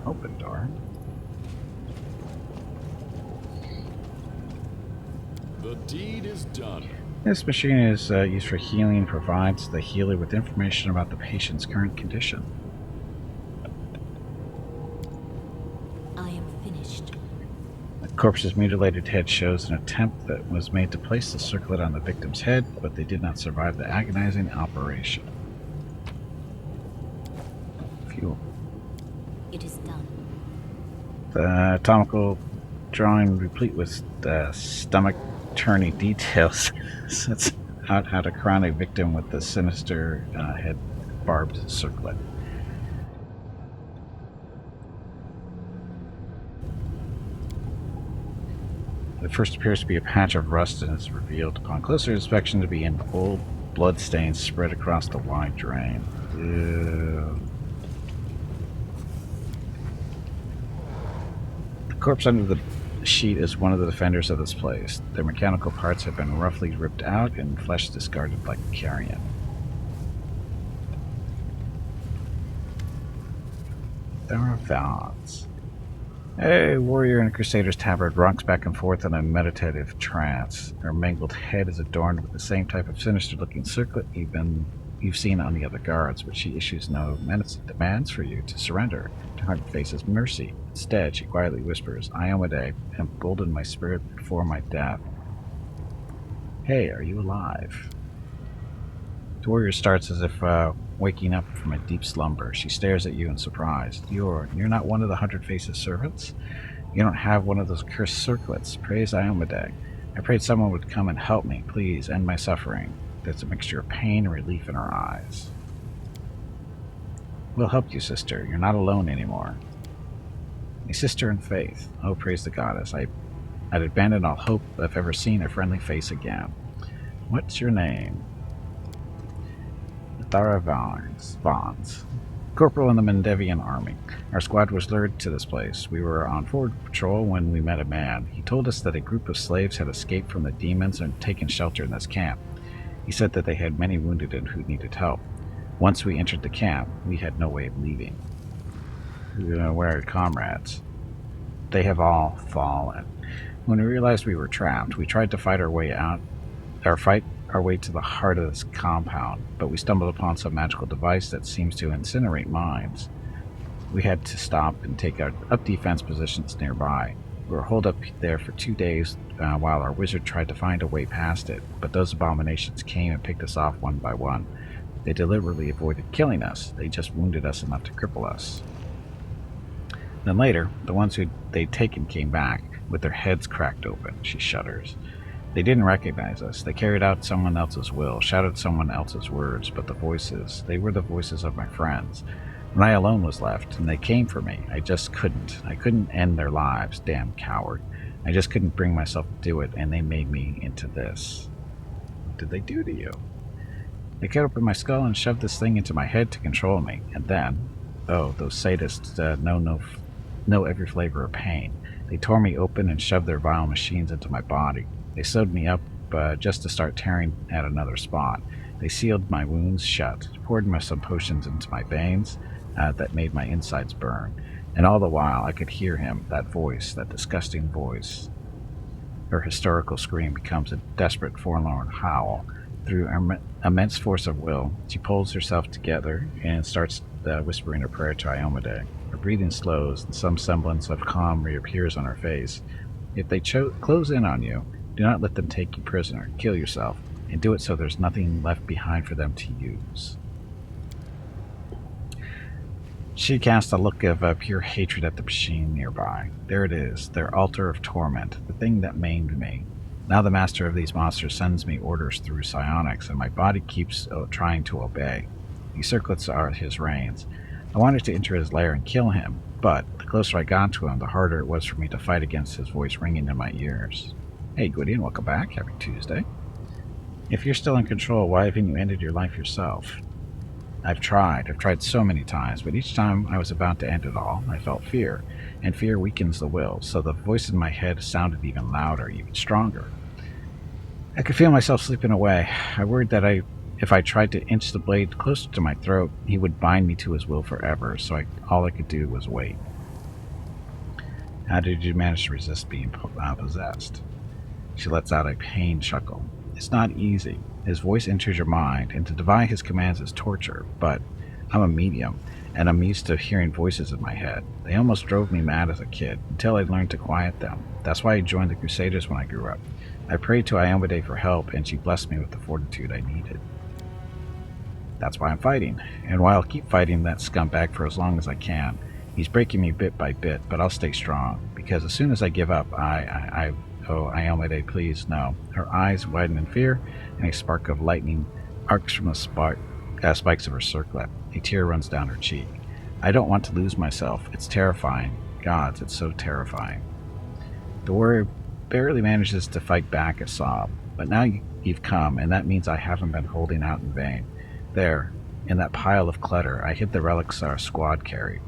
Open door. The deed is done. This machine is used for healing and provides the healer with information about the patient's current condition. I am finished. The corpse's mutilated head shows an attempt that was made to place the circlet on the victim's head, but they did not survive the agonizing operation. Fuel. It is done. The anatomical drawing, replete with stomach-turning details, sets out how to crown a victim with the sinister head barbed circlet. It first appears to be a patch of rust and is revealed upon closer inspection to be an old blood stain spread across the wide drain. Ew. The corpse under the sheet is one of the defenders of this place. Their mechanical parts have been roughly ripped out and flesh discarded like carrion. There are vows. A warrior in a crusader's tabard rocks back and forth in a meditative trance. Her mangled head is adorned with the same type of sinister-looking circlet you've seen on the other guards, but she issues no menacing demands for you to surrender to Hardface's mercy. Instead, she quietly whispers, "Iomade, embolden my spirit before my death." Hey, are you alive? The warrior starts as if waking up from a deep slumber. She stares at you in surprise. You're not one of the 100 Faces' servants? You don't have one of those cursed circlets. Praise Iomade. I prayed someone would come and help me. Please, end my suffering. There's a mixture of pain and relief in her eyes. We'll help you, sister. You're not alone anymore. A sister in faith. Oh, praise the goddess. I'd abandon all hope of ever seeing a friendly face again. What's your name? Thara Vons. Corporal in the Mendevian army. Our squad was lured to this place. We were on forward patrol when we met a man. He told us that a group of slaves had escaped from the demons and taken shelter in this camp. He said that they had many wounded and who needed help. Once we entered the camp, we had no way of leaving. Where are comrades? They have all fallen. When we realized we were trapped, we tried to fight our way to the heart of this compound, but we stumbled upon some magical device that seems to incinerate minds. We had to stop and take up defense positions nearby. We were holed up there for 2 days while our wizard tried to find a way past it, but those abominations came and picked us off one by one. They deliberately avoided killing us. They just wounded us enough to cripple us. Then later, the ones who they'd taken came back, with their heads cracked open. She shudders. They didn't recognize us. They carried out someone else's will, shouted someone else's words, but the voices, they were the voices of my friends. When I alone was left, and they came for me, I just couldn't. I couldn't end their lives, damn coward. I just couldn't bring myself to do it, and they made me into this. What did they do to you? They cut open my skull and shoved this thing into my head to control me, and then, oh, those sadists know every flavor of pain. They tore me open and shoved their vile machines into my body. They sewed me up just to start tearing at another spot. They sealed my wounds shut, poured some potions into my veins that made my insides burn. And all the while I could hear him, that voice, that disgusting voice. Her hysterical scream becomes a desperate, forlorn howl. Through immense force of will, she pulls herself together and starts whispering a prayer to Iomade. Her breathing slows, and some semblance of calm reappears on her face. If they close in on you, do not let them take you prisoner. Kill yourself, and do it so there's nothing left behind for them to use. She cast a look of pure hatred at the machine nearby. There it is, their altar of torment, the thing that maimed me. Now the master of these monsters sends me orders through psionics, and my body keeps trying to obey. These circlets are his reins. I wanted to enter his lair and kill him, but the closer I got to him, the harder it was for me to fight against his voice ringing in my ears. Hey, Gwydion, welcome back. Happy Tuesday. If you're still in control, why haven't you ended your life yourself? I've tried so many times, but each time I was about to end it all, I felt fear, and fear weakens the will, so the voice in my head sounded even louder, even stronger. I could feel myself slipping away. I worried that if I tried to inch the blade closer to my throat, he would bind me to his will forever, so all I could do was wait. How did you manage to resist being possessed? She lets out a pained chuckle. It's not easy. His voice enters your mind, and to defy his commands is torture, but I'm a medium, and I'm used to hearing voices in my head. They almost drove me mad as a kid, until I learned to quiet them. That's why I joined the Crusaders when I grew up. I prayed to Iomedae for help, and she blessed me with the fortitude I needed. That's why I'm fighting, and while I'll keep fighting that scumbag for as long as I can. He's breaking me bit by bit, but I'll stay strong, because as soon as I give up, oh, Iomedae, please, no. Her eyes widen in fear, and a spark of lightning arcs from the spikes of her circlet. A tear runs down her cheek. I don't want to lose myself. It's terrifying. Gods, it's so terrifying. The warrior barely manages to fight back a sob. But now you've come, and that means I haven't been holding out in vain. There, in that pile of clutter, I hid the relics our squad carried.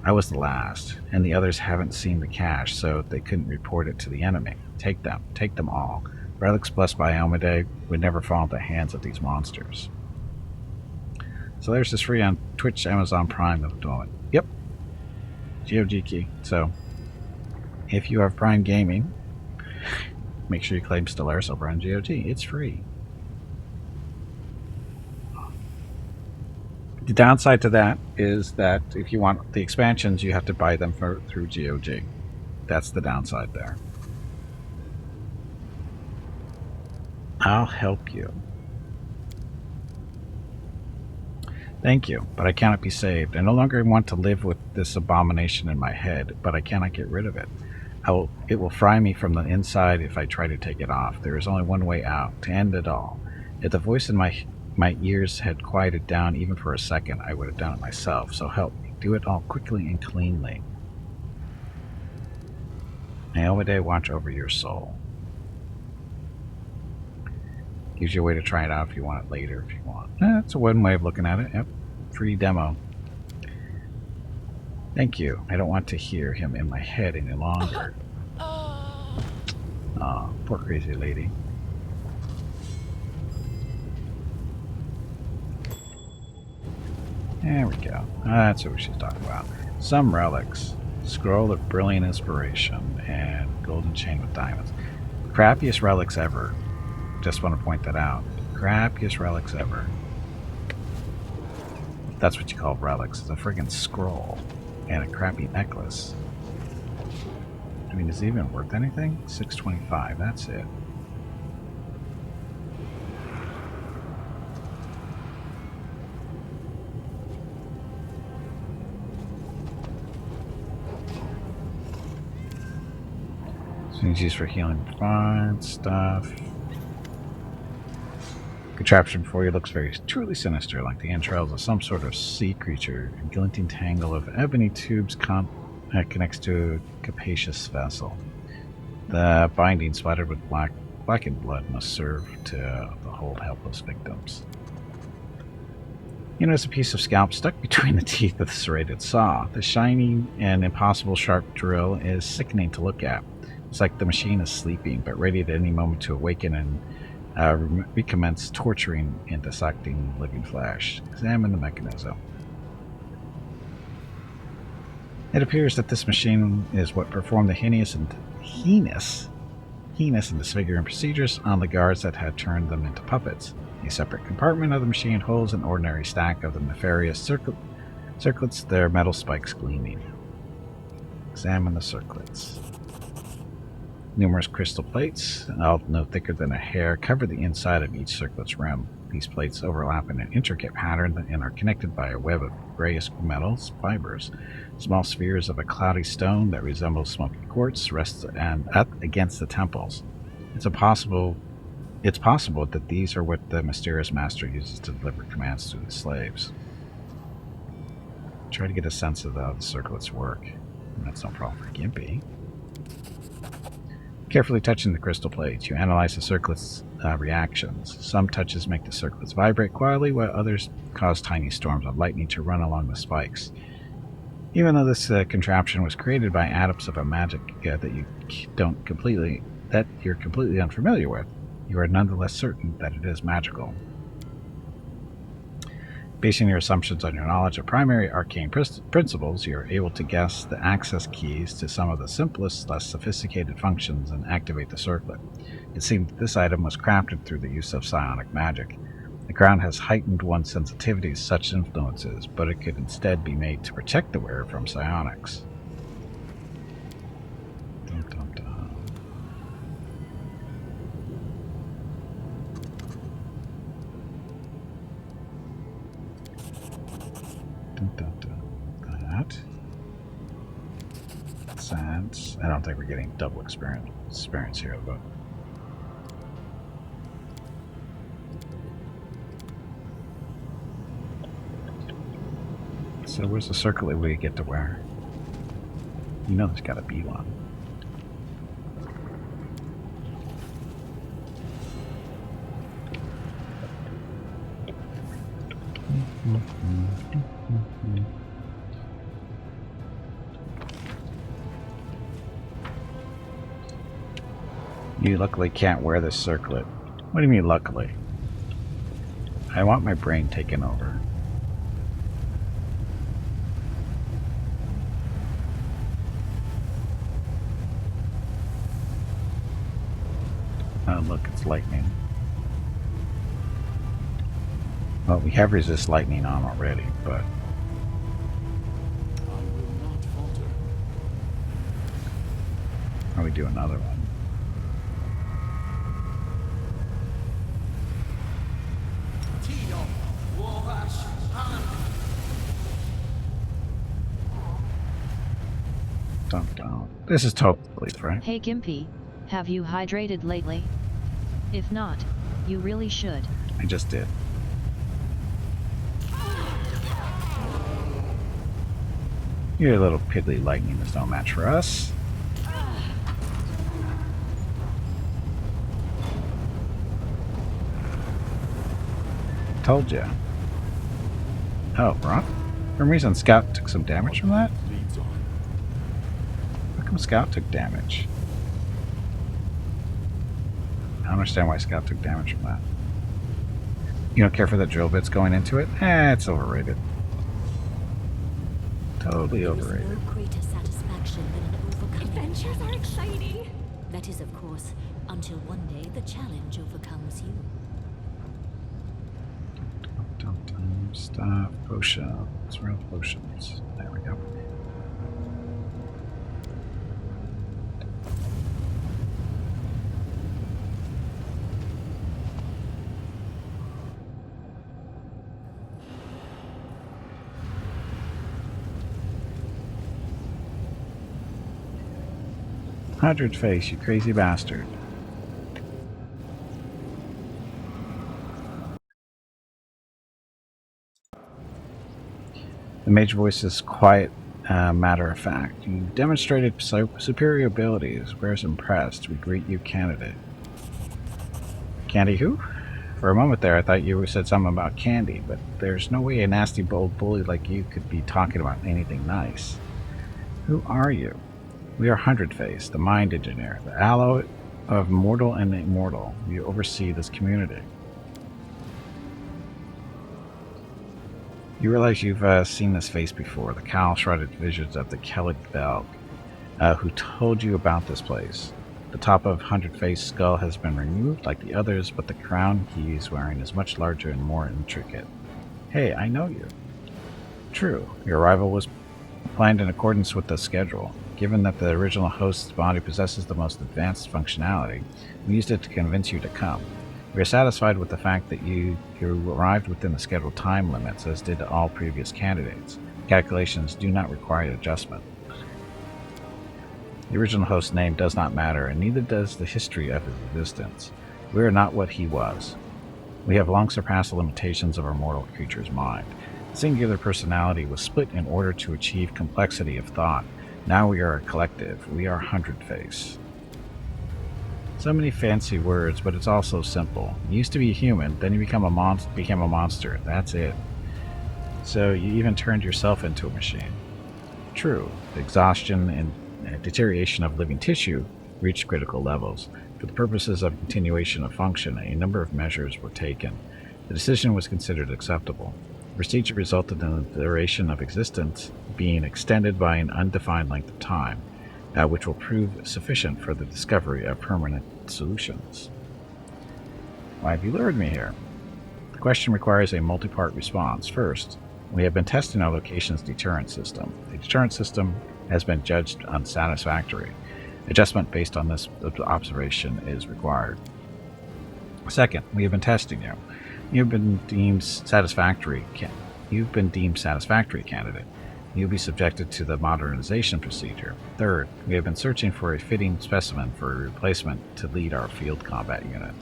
I was the last, and the others haven't seen the cache, so they couldn't report it to the enemy. Take them all. Relics blessed by Iomedae would never fall into the hands of these monsters. So there's this free on Twitch, Amazon Prime at the moment. Yep. GOG key. So, if you have Prime Gaming, make sure you claim Stellaris over on GOG. It's free. The downside to that is that if you want the expansions, you have to buy them through GOG. That's the downside there. I'll help you. Thank you, but I cannot be saved. I no longer want to live with this abomination in my head, but I cannot get rid of it. It will fry me from the inside if I try to take it off. There is only one way out, to end it all. If the voice in my ears had quieted down even for a second, I would have done it myself, so help me. Do it all quickly and cleanly. Iomedae, watch over your soul. Gives you a way to try it out if you want it later, if you want. That's one way of looking at it. Yep. Free demo. Thank you. I don't want to hear him in my head any longer. Oh, poor crazy lady. There we go. That's what she's talking about. Some relics. Scroll of Brilliant Inspiration and Golden Chain with Diamonds. Crappiest relics ever. Just want to point that out. Crappiest relics ever. That's what you call relics. It's a friggin' scroll. And a crappy necklace. I mean, is it even worth anything? 625, that's it. Things used for healing fine stuff. Contraption before you looks very truly sinister, like the entrails of some sort of sea creature. A glinting tangle of ebony tubes connects to a capacious vessel. The binding splattered with blackened blood must serve to hold helpless victims. You notice a piece of scalp stuck between the teeth of the serrated saw. The shiny and impossible sharp drill is sickening to look at. It's like the machine is sleeping, but ready at any moment to awaken and recommence torturing and dissecting living flesh. Examine the mechanism. It appears that this machine is what performed the heinous and disfiguring procedures on the guards that had turned them into puppets. A separate compartment of the machine holds an ordinary stack of the nefarious circlets, their metal spikes gleaming. Examine the circlets. Numerous crystal plates, all no thicker than a hair, cover the inside of each circlet's rim. These plates overlap in an intricate pattern and are connected by a web of grayish metals fibers. Small spheres of a cloudy stone that resembles smoky quartz rest up against the temples. It's possible that these are what the mysterious master uses to deliver commands to his slaves. Try to get a sense of how the circlets work. And that's no problem for Gimpy. Carefully touching the crystal plates, you analyze the circlet's reactions. Some touches make the circlets vibrate quietly, while others cause tiny storms of lightning to run along the spikes. Even though this contraption was created by adepts of a magic that you're completely unfamiliar with, you are nonetheless certain that it is magical. Basing your assumptions on your knowledge of primary arcane principles, you are able to guess the access keys to some of the simplest, less sophisticated functions and activate the circlet. It seemed that this item was crafted through the use of psionic magic. The ground has heightened one's sensitivity to such influences, but it could instead be made to protect the wearer from psionics. Dum, dum, dum. Dum, dum, dum. That. Sense. I don't think we're getting double experience here, but. So where's the circlet we get to wear? You know there's gotta be one. You luckily can't wear this circlet. What do you mean luckily? I want my brain taken over. Oh, look, it's lightning. Well, we have resist lightning on already, but... I will not falter. Or we do another one. Dun, dun. This is totally right. Hey Gimpy, have you hydrated lately? If not, you really should. I just did. Your little piddly lightning is no match for us. Told ya. Oh, Rock? For some reason, Scout took some damage from that? Leads on. How come Scout took damage? I don't understand why Scout took damage from that. You don't care for the drill bits going into it? It's overrated. Totally There is overrated. no greater satisfaction than overcoming Adventures are exciting. That is, of course, until one day the challenge overcomes you. Dum, dum, stuff, potions, real potions. There we go. Hundred Face, you crazy bastard. The mage voice is quiet, matter of fact. You demonstrated superior abilities. We're impressed. We greet you, candidate. Candy who? For a moment there, I thought you said something about candy, but there's no way a nasty, bold bully like you could be talking about anything nice. Who are you? We are Hundred Face, the mind engineer, the alloy of mortal and immortal. You oversee this community. You realize you've seen this face before, the cowl-shrouded visions of the Kelly Belg, who told you about this place. The top of Hundred Face's skull has been removed like the others, but the crown he is wearing is much larger and more intricate. Hey, I know you. True, your arrival was planned in accordance with the schedule. Given that the original host's body possesses the most advanced functionality, we used it to convince you to come. We are satisfied with the fact that you arrived within the scheduled time limits, as did all previous candidates. Calculations do not require adjustment. The original host's name does not matter, and neither does the history of his existence. We are not what he was. We have long surpassed the limitations of our mortal creature's mind. Singular personality was split in order to achieve complexity of thought. Now we are a collective. We are Hundred Face. So many fancy words, but it's all so simple. You used to be a human, then you became a monster. That's it. So you even turned yourself into a machine. True, the exhaustion and deterioration of living tissue reached critical levels. For the purposes of continuation of function, a number of measures were taken. The decision was considered acceptable. The procedure resulted in the duration of existence being extended by an undefined length of time, which will prove sufficient for the discovery of permanent solutions. Why have you lured me here? The question requires a multi-part response. First, we have been testing our location's deterrent system. The deterrent system has been judged unsatisfactory. Adjustment based on this observation is required. Second, we have been testing you. You've been deemed satisfactory candidate. You'll be subjected to the modernization procedure. Third, we have been searching for a fitting specimen for a replacement to lead our field combat unit.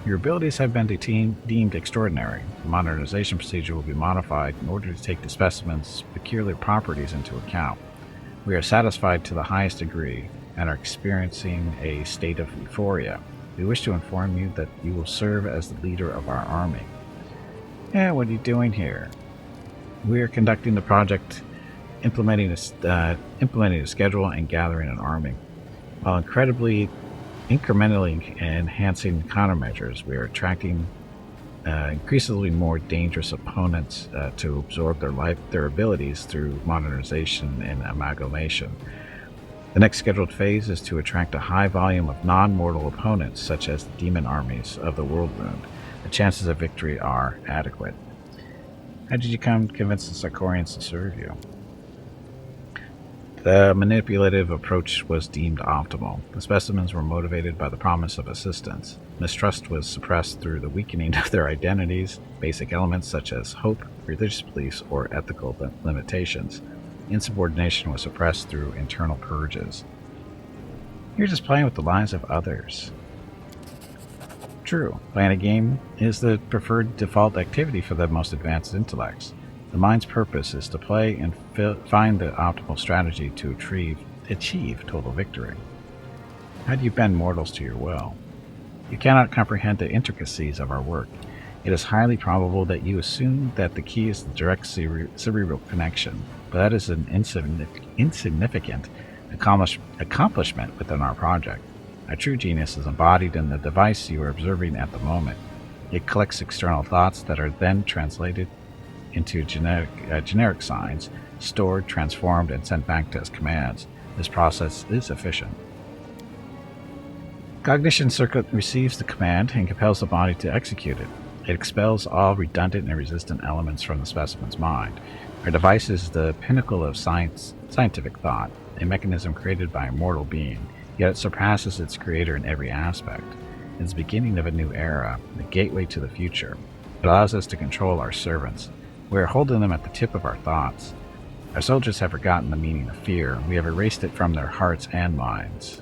Your abilities have been deemed extraordinary. The modernization procedure will be modified in order to take the specimen's peculiar properties into account. We are satisfied to the highest degree and are experiencing a state of euphoria. We wish to inform you that you will serve as the leader of our army. What are you doing here? We are conducting the project, implementing a schedule and gathering an army. While incrementally enhancing countermeasures, we are attracting increasingly more dangerous opponents to absorb their abilities through modernization and amalgamation. The next scheduled phase is to attract a high volume of non-mortal opponents, such as the demon armies of the World Wound. The chances of victory are adequate. How did you convince the Sarkorians to serve you? The manipulative approach was deemed optimal. The specimens were motivated by the promise of assistance. Mistrust was suppressed through the weakening of their identities, basic elements such as hope, religious beliefs, or ethical limitations. Insubordination was suppressed through internal purges. You're just playing with the lives of others. True, playing a game is the preferred default activity for the most advanced intellects. The mind's purpose is to play and find the optimal strategy to achieve total victory. How do you bend mortals to your will? You cannot comprehend the intricacies of our work. It is highly probable that you assume that the key is the direct cerebral connection, but that is an insignificant accomplishment within our project. Our true genius is embodied in the device you are observing at the moment. It collects external thoughts that are then translated into generic signs, stored, transformed, and sent back to as commands. This process is efficient. Cognition circuit receives the command and compels the body to execute it. It expels all redundant and resistant elements from the specimen's mind. Our device is the pinnacle of scientific thought, a mechanism created by a mortal being, yet it surpasses its creator in every aspect. It is the beginning of a new era, the gateway to the future. It allows us to control our servants. We are holding them at the tip of our thoughts. Our soldiers have forgotten the meaning of fear. We have erased it from their hearts and minds.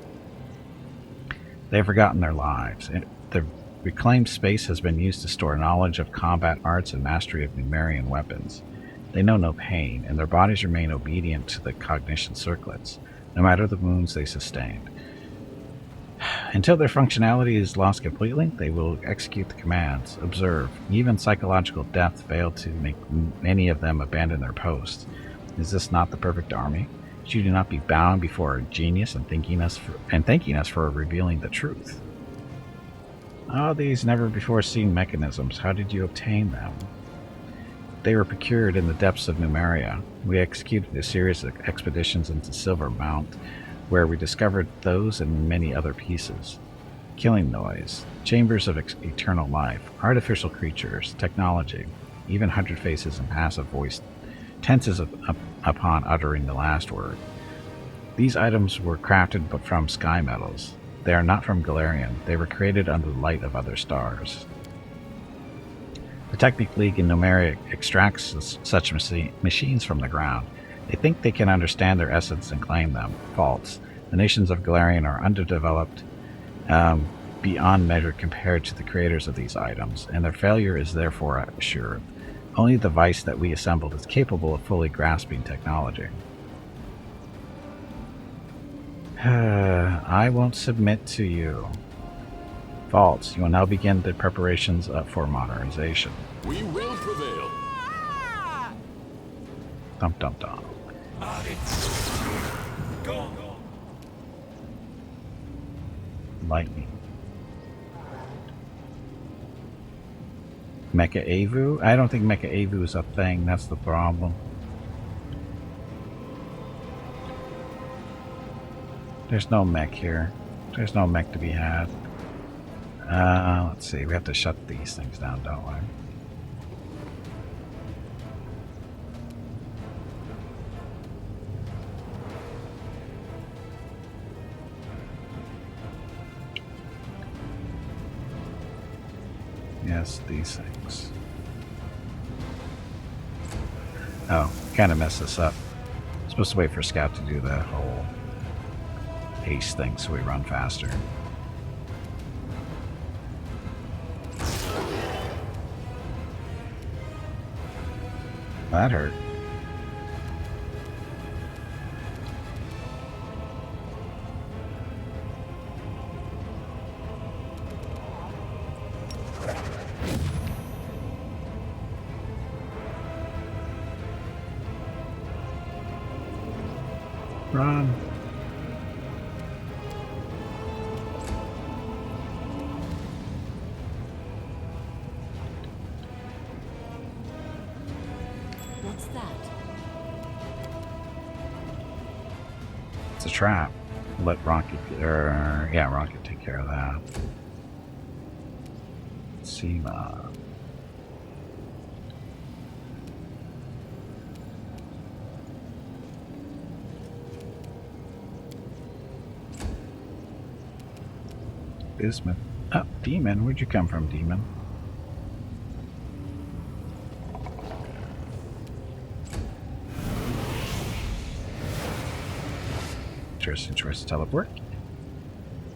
They have forgotten their lives. The reclaimed space has been used to store knowledge of combat arts and mastery of Numerian weapons. They know no pain, and their bodies remain obedient to the cognition circlets, no matter the wounds they sustained. Until their functionality is lost completely, they will execute the commands. Observe, even psychological death failed to make many of them abandon their posts. Is this not the perfect army? Should you not be bound before our genius and thanking us for revealing the truth? Oh, these never-before-seen mechanisms, how did you obtain them? They were procured in the depths of Numeria. We executed a series of expeditions into Silver Mount, where we discovered those and many other pieces. Killing noise, chambers of eternal life, artificial creatures, technology, even 100 faces and passive voice tenses upon uttering the last word. These items were crafted but from sky metals. They are not from Galarian. They were created under the light of other stars. The Technic League in Numeria extracts such machines from the ground. They think they can understand their essence and claim them. False. The nations of Galarian are underdeveloped beyond measure compared to the creators of these items, and their failure is therefore assured. Only the device that we assembled is capable of fully grasping technology. I won't submit to you. False. You will now begin the preparations for modernization. We will prevail. Dum dum dum. Go. Lightning. Mecha Avu? I don't think Mecha Avu is a thing, that's the problem. There's no mech here. There's no mech to be had. Let's see. We have to shut these things down, don't we? Yes, these things. Oh, kind of messed this up. Supposed to wait for Scout to do the whole haste thing so we run faster. That hurt. Run. What's that? It's a trap. Let Rocket, Rocket take care of that. Seema. Bismuth. Oh, Demon. Where'd you come from, Demon? Interesting choice to teleport.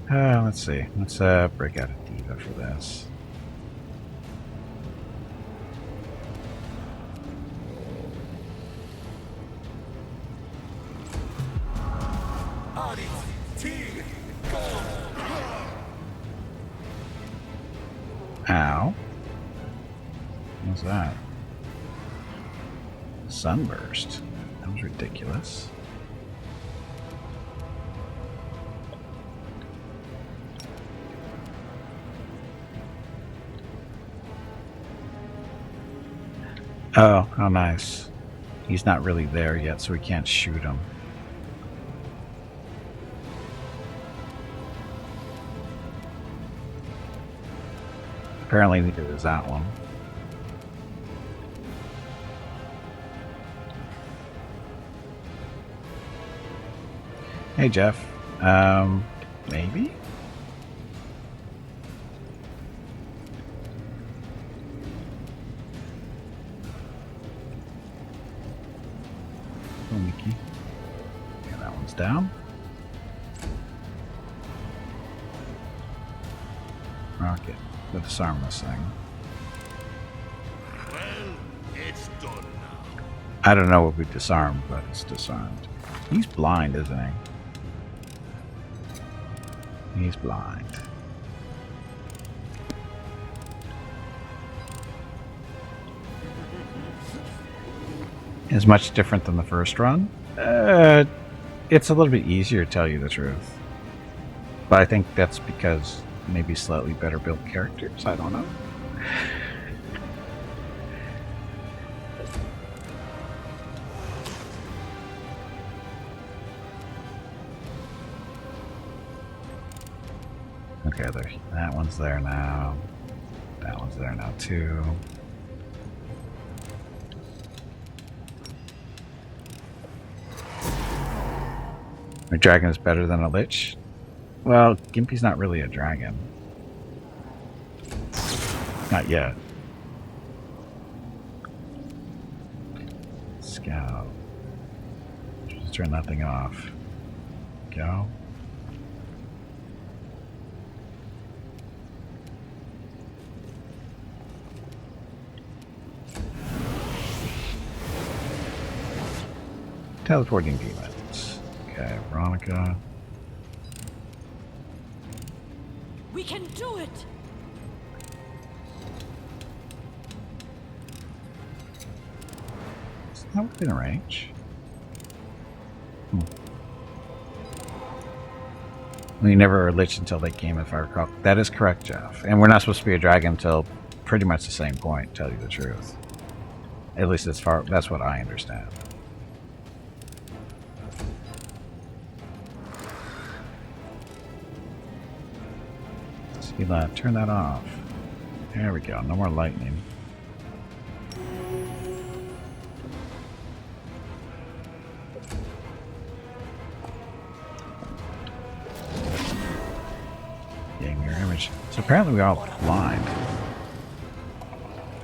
Let's see. Let's break out a Diva for this. Ow. What's that? Sunburst. That was ridiculous. Oh, how nice. He's not really there yet, so we can't shoot him. Apparently neither is that one. Hey, Jeff. Maybe? Oh, Mickey. Yeah, that one's down. Rocket. Go disarm this thing. Well, it's done now. I don't know what we disarmed, but it's disarmed. He's blind, isn't he? He's blind. Is much different than the first run. It's a little bit easier to tell you the truth. But I think that's because maybe slightly better built characters. I don't know. Okay, there. That one's there now. That one's there now too. A dragon is better than a lich? Well, Gimpy's not really a dragon. Not yet. Scout. Just turn that thing off. Go. Teleporting demons. Okay, Veronica. We can do it! Is that within range? We never were lich until they came, if I recall. That is correct, Jeff. And we're not supposed to be a dragon until pretty much the same point, to tell you the truth. At least as far, that's what I understand. Speed left. Turn that off. There we go. No more lightning. Yeah, mirror image. So apparently we're all blind.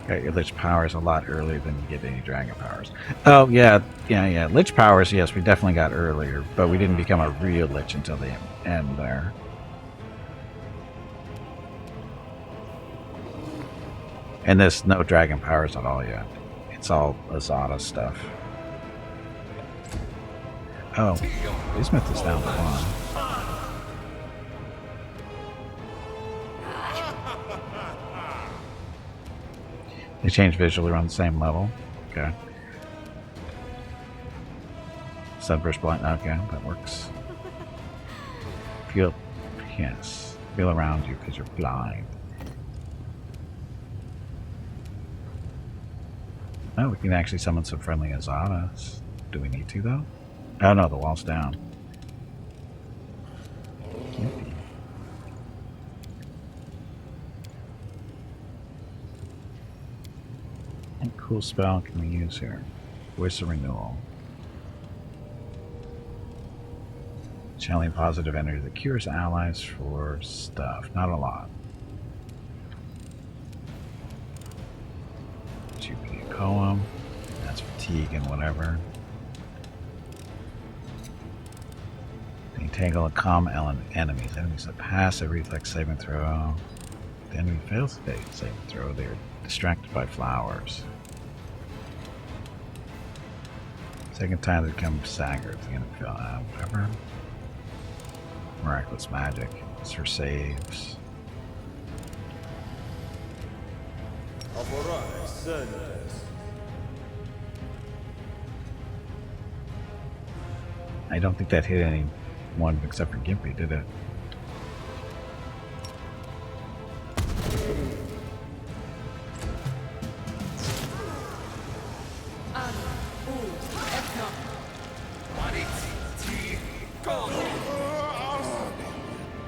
Got your Lich powers a lot earlier than you get any dragon powers. Oh, yeah. Lich powers, yes, we definitely got earlier, but we didn't become a real Lich until the end there. And there's no dragon powers at all yet. It's all Azada stuff. Oh, Bismuth is down to 1. They change visually around the same level. Okay. Sunburst blind. Okay, that works. Feel, yes. Feel around you because you're blind. Oh, we can actually summon some friendly Azadas. Do we need to, though? Oh, no, the wall's down. Gimpy. What cool spell can we use here? Voice of Renewal. Channeling positive energy that cures allies for stuff. Not a lot. GP Poem. That's fatigue and whatever. Entangle and calm enemies. Enemies that pass a reflex saving throw. The enemy fails the saving throw. They are distracted by flowers. Second time they become staggered. They're gonna feel whatever. Miraculous magic. It's for saves. I don't think that hit anyone except for Gimpy, did it?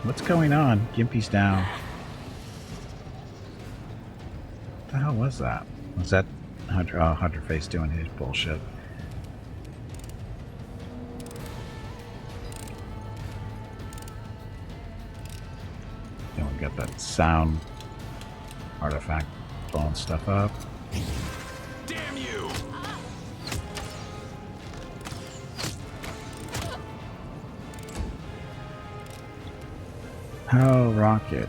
What's going on? Gimpy's down. What the hell was that? Was that Hunter Face doing his bullshit? Then we got that sound artifact blowing stuff up. Damn you! Oh, rocket.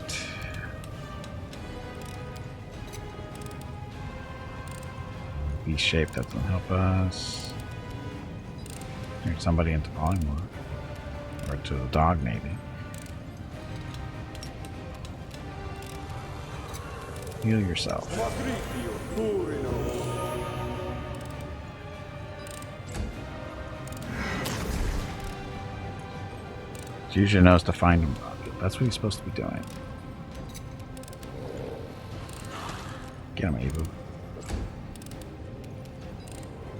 V-shape doesn't help us. There's somebody into polymorph. Or to the dog, maybe. Heal yourself. Use your nose to find him. That's what he's supposed to be doing. Get him, Abu.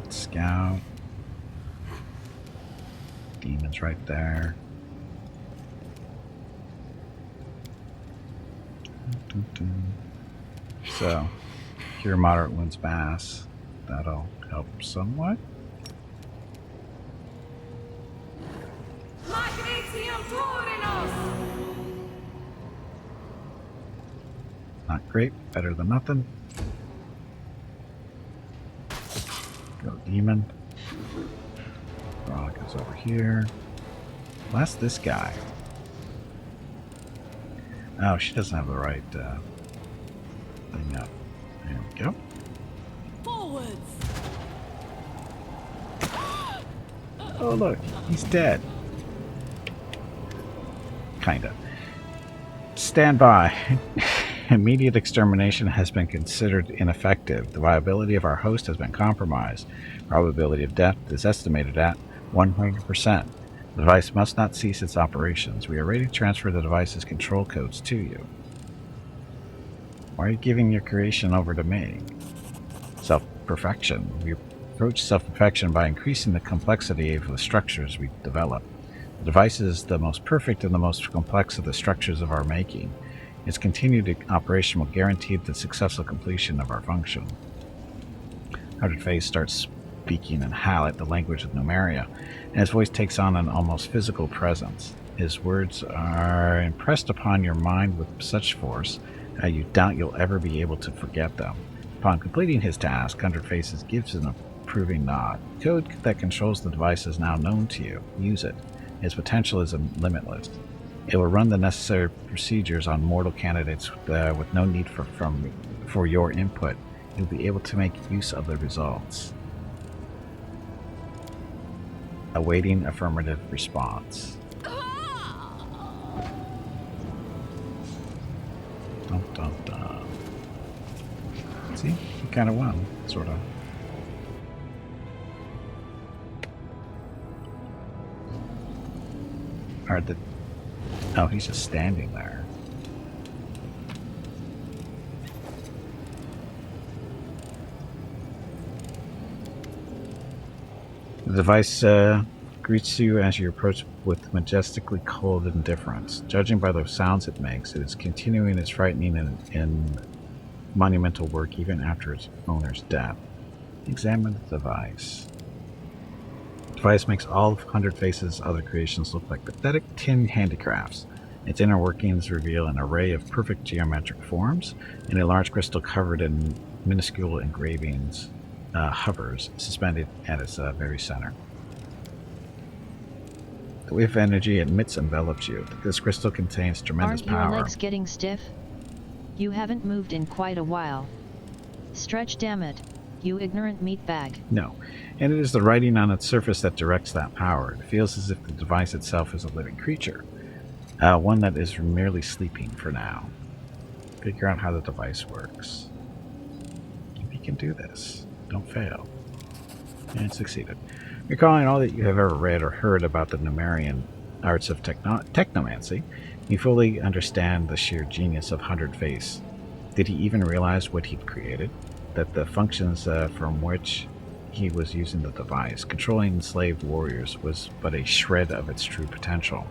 Scout. Demon's right there. So, cure moderate wounds mass. That'll help somewhat. Not great, better than nothing. Go demon. Veronica's over here. Blast this guy. Oh, she doesn't have the right thing up. There we go. Forwards. Oh look, he's dead. Kinda. Stand by. Immediate extermination has been considered ineffective. The viability of our host has been compromised. Probability of death is estimated at 100%. The device must not cease its operations. We are ready to transfer the device's control codes to you. Why are you giving your creation over to me? Self-perfection. We approach self-perfection by increasing the complexity of the structures we develop. The device is the most perfect and the most complex of the structures of our making. Its continued operation will guarantee the successful completion of our function. Hundred Face starts speaking in Hallet, the language of Numeria, and his voice takes on an almost physical presence. His words are impressed upon your mind with such force you doubt you'll ever be able to forget them. Upon completing his task, Hundred Faces gives an approving nod. The code that controls the device is now known to you. Use it. Its potential is limitless. It will run the necessary procedures on mortal candidates with no need for your input. You'll be able to make use of the results. Awaiting affirmative response. Dun, dun, dun. See? He kind of won, sort of. Oh, he's just standing there. The device greets you as you approach with majestically cold indifference. Judging by the sounds it makes, it is continuing its frightening and monumental work even after its owner's death. Examine the device. The device makes all of Hundred Faces' other creations look like pathetic tin handicrafts. Its inner workings reveal an array of perfect geometric forms, and a large crystal covered in minuscule engravings hovers, suspended at its very center. The wave of energy it emits envelops you. This crystal contains tremendous Aren't power. your legs getting stiff? You haven't moved in quite a while. Stretch, damn it, you ignorant meatbag. No, and it is the writing on its surface that directs that power. It feels as if the device itself is a living creature, one that is merely sleeping for now. Figure out how the device works. If you can do this, don't fail. And succeeded. Recalling all that you have ever read or heard about the Numerian arts of technomancy, you fully understand the sheer genius of Hundred Face. Did he even realize what he'd created? That the functions from which he was using the device, controlling enslaved warriors, was but a shred of its true potential.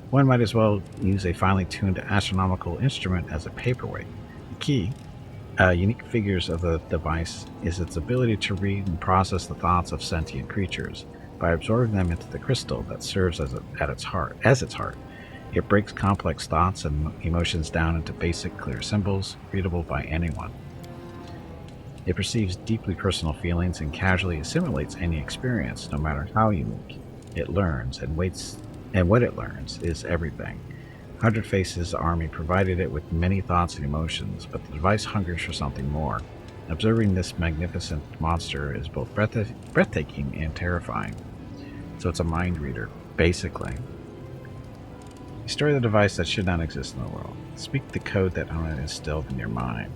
One might as well use a finely tuned astronomical instrument as a paperweight. The key, unique figures of the device, is its ability to read and process the thoughts of sentient creatures. By absorbing them into the crystal that serves as its heart, it breaks complex thoughts and emotions down into basic, clear symbols, readable by anyone. It perceives deeply personal feelings and casually assimilates any experience, no matter how unique. It learns, and what it learns is everything. Hundred Faces' army provided it with many thoughts and emotions, but the device hungers for something more. Observing this magnificent monster is both breathtaking and terrifying. So it's a mind reader, basically. Destroy the device that should not exist in the world. Speak the code that Emmett instilled in your mind.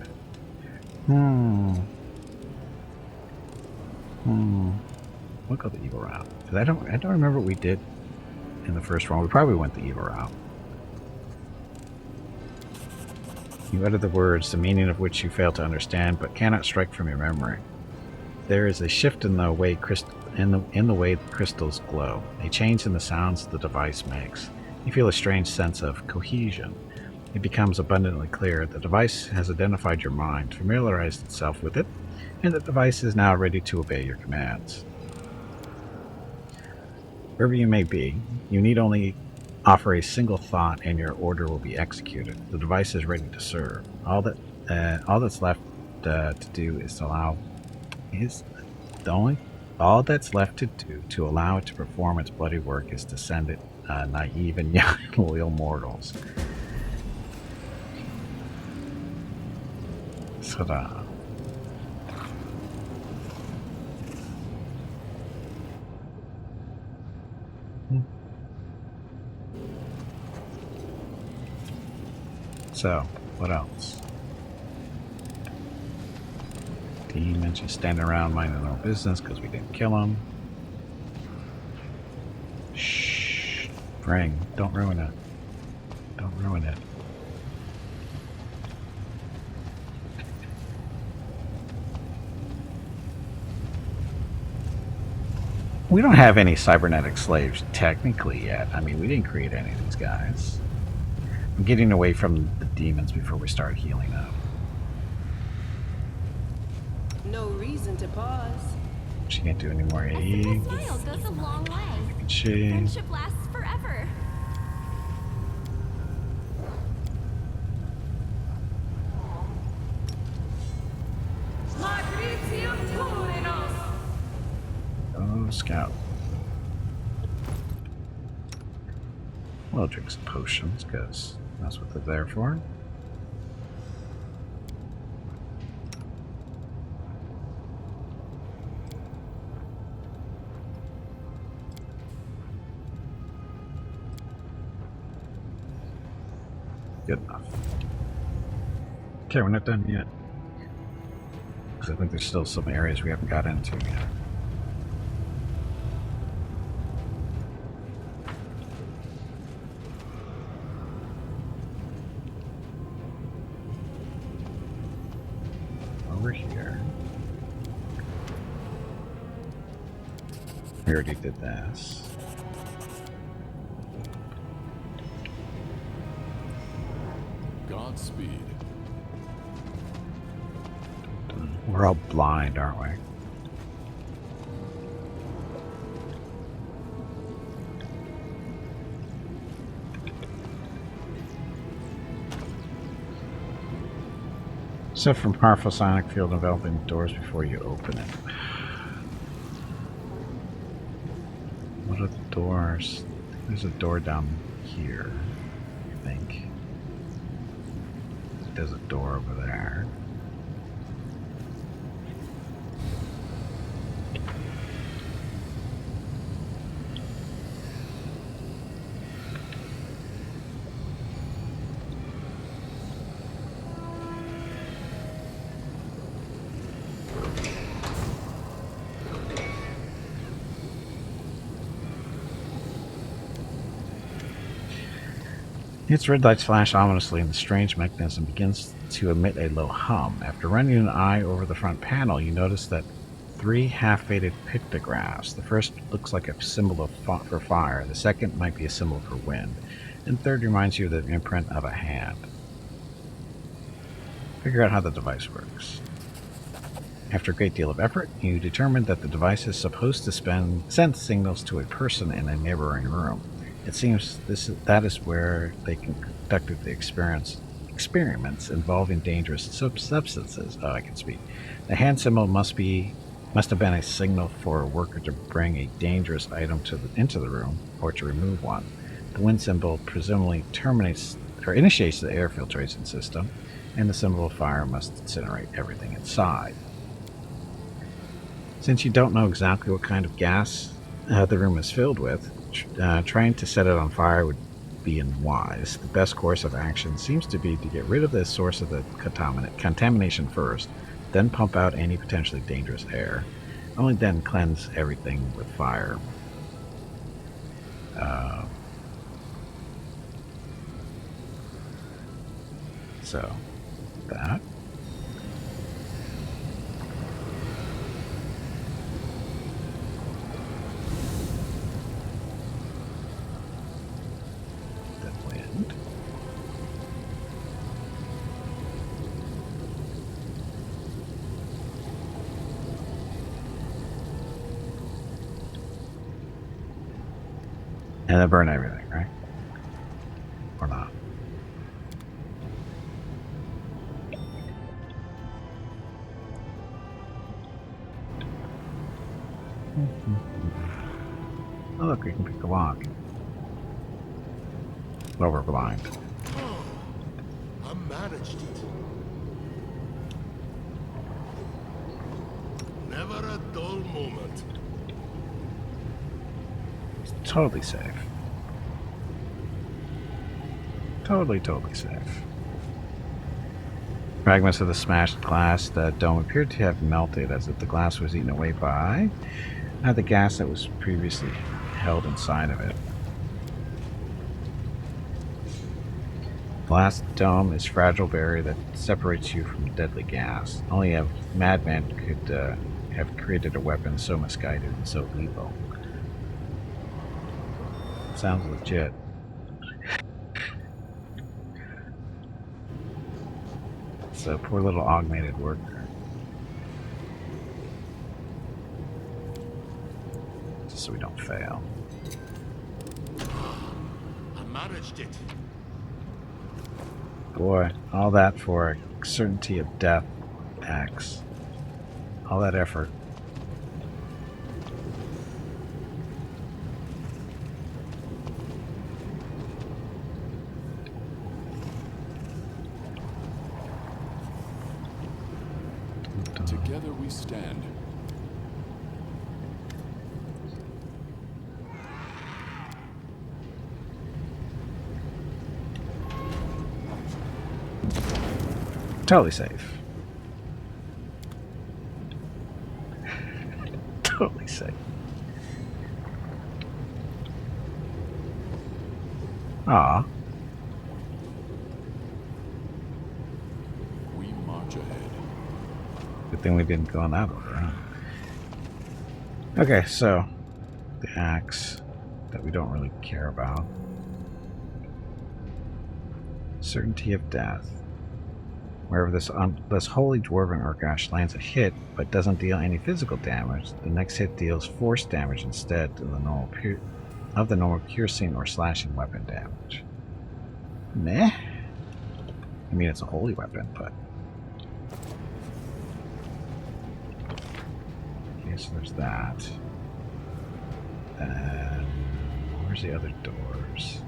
We'll go the evil route. Because I don't remember what we did in the first one. We probably went the evil route. You utter the words, the meaning of which you fail to understand, but cannot strike from your memory. There is a shift in the way the crystals glow, a change in the sounds the device makes. You feel a strange sense of cohesion. It becomes abundantly clear the device has identified your mind, familiarized itself with it, and the device is now ready to obey your commands. Wherever you may be, you need only offer a single thought and your order will be executed. The device is ready to serve. All that's left to do is to allow all that's left to do to allow it to perform its bloody work is to send it naive and young loyal mortals. Ta-da. So, what else? Demons just standing around minding their own business because we didn't kill them. Shh. Ring. Don't ruin it. Don't ruin it. We don't have any cybernetic slaves technically yet. I mean, we didn't create any of these guys. I'm getting away from the demons before we start healing up. No reason to pause. She can't do any more A AE. simple smile goes a long way. Can she? Friendship lasts forever. Oh, scout. We'll drink some potions, because that's what they're there for. Good enough. Okay, we're not done yet. Because I think there's still some areas we haven't got into yet. Over here. We already did this. Godspeed. We're all blind, aren't we? Except from powerful sonic field enveloping doors before you open it. What are the doors? There's a door down here, I think. There's a door over there. Its red lights flash ominously and the strange mechanism begins to emit a low hum. After running an eye over the front panel, you notice that 3 half-faded pictographs. The first looks like a symbol for fire, the second might be a symbol for wind, and third reminds you of the imprint of a hand. Figure out how the device works. After a great deal of effort, you determine that the device is supposed to send signals to a person in a neighboring room. It seems that is where they conducted the experiments involving dangerous substances. Oh, I can speak. The hand symbol must have been a signal for a worker to bring a dangerous item into the room or to remove one. The wind symbol presumably initiates the air filtration system, and the symbol of fire must incinerate everything inside. Since you don't know exactly what kind of gas the room is filled with, trying to set it on fire would be unwise. The best course of action seems to be to get rid of the source of the contamination first, then pump out any potentially dangerous air. Only then cleanse everything with fire. So, that. And then burn everything, right? Or not? Oh, look, we can pick a lock. Well, we're blind. Oh, I managed it. Never a dull moment. It's totally safe. Totally safe. Fragments of the smashed glass dome appeared to have melted as if the glass was eaten away by the gas that was previously held inside of it. The glass dome is fragile barrier that separates you from deadly gas. Only a madman could have created a weapon so misguided and so lethal. Sounds legit. So poor little augmented worker. Just so we don't fail. I managed it. Boy, all that for a certainty of death X. All that effort. Together we stand. Totally safe. Totally safe. Ah. We march ahead. Good thing we didn't go on that order, huh? Okay, so the axe that we don't really care about. Certainty of death. Wherever this holy dwarven Urgash lands a hit but doesn't deal any physical damage, the next hit deals force damage instead of the normal piercing or slashing weapon damage. Meh. I mean, it's a holy weapon, but okay, so there's that. And where's the other doors?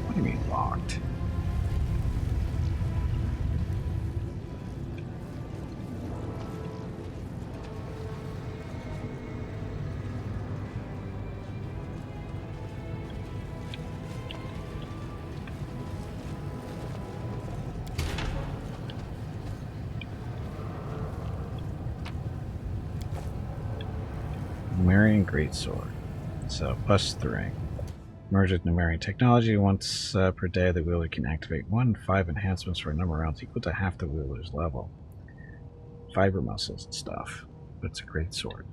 What do you mean locked? Numerian Greatsword. So, +3. Merged with Numerian technology, once per day the wielder can activate 1-5 enhancements for a number of rounds equal to half the wielder's level. Fiber muscles and stuff. But it's a great sword.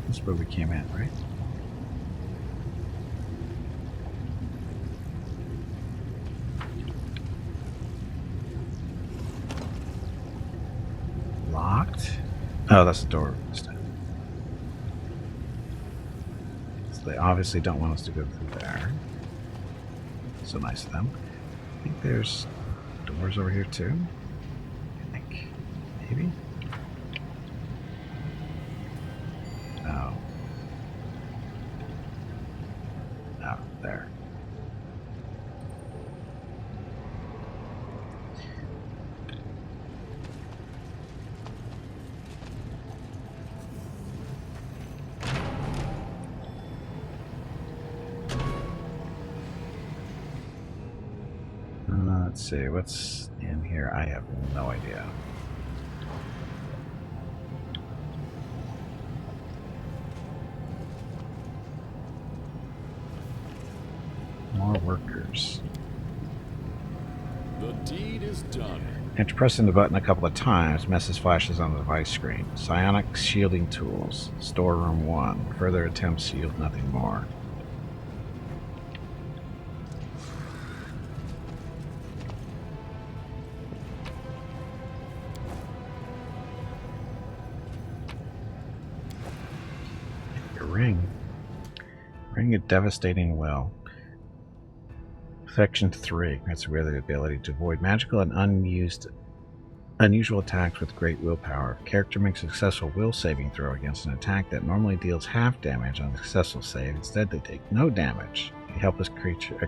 That's where we came in, right? Locked? Oh, that's the door this time. So they obviously don't want us to go through there. So nice of them. I think there's doors over here too. I think. Maybe? Oh. Oh, there. Let's see, what's in here? I have no idea. More workers. The deed is done. After pressing the button a couple of times, message flashes on the device screen. Psionic shielding tools. Storeroom 1. Further attempts yield nothing more. Ring. Ring of Devastating Will. Section 3 grants the wielder the ability to avoid magical and unusual attacks with great willpower. If a character makes a successful will saving throw against an attack that normally deals half damage on a successful save, instead they take no damage. A helpless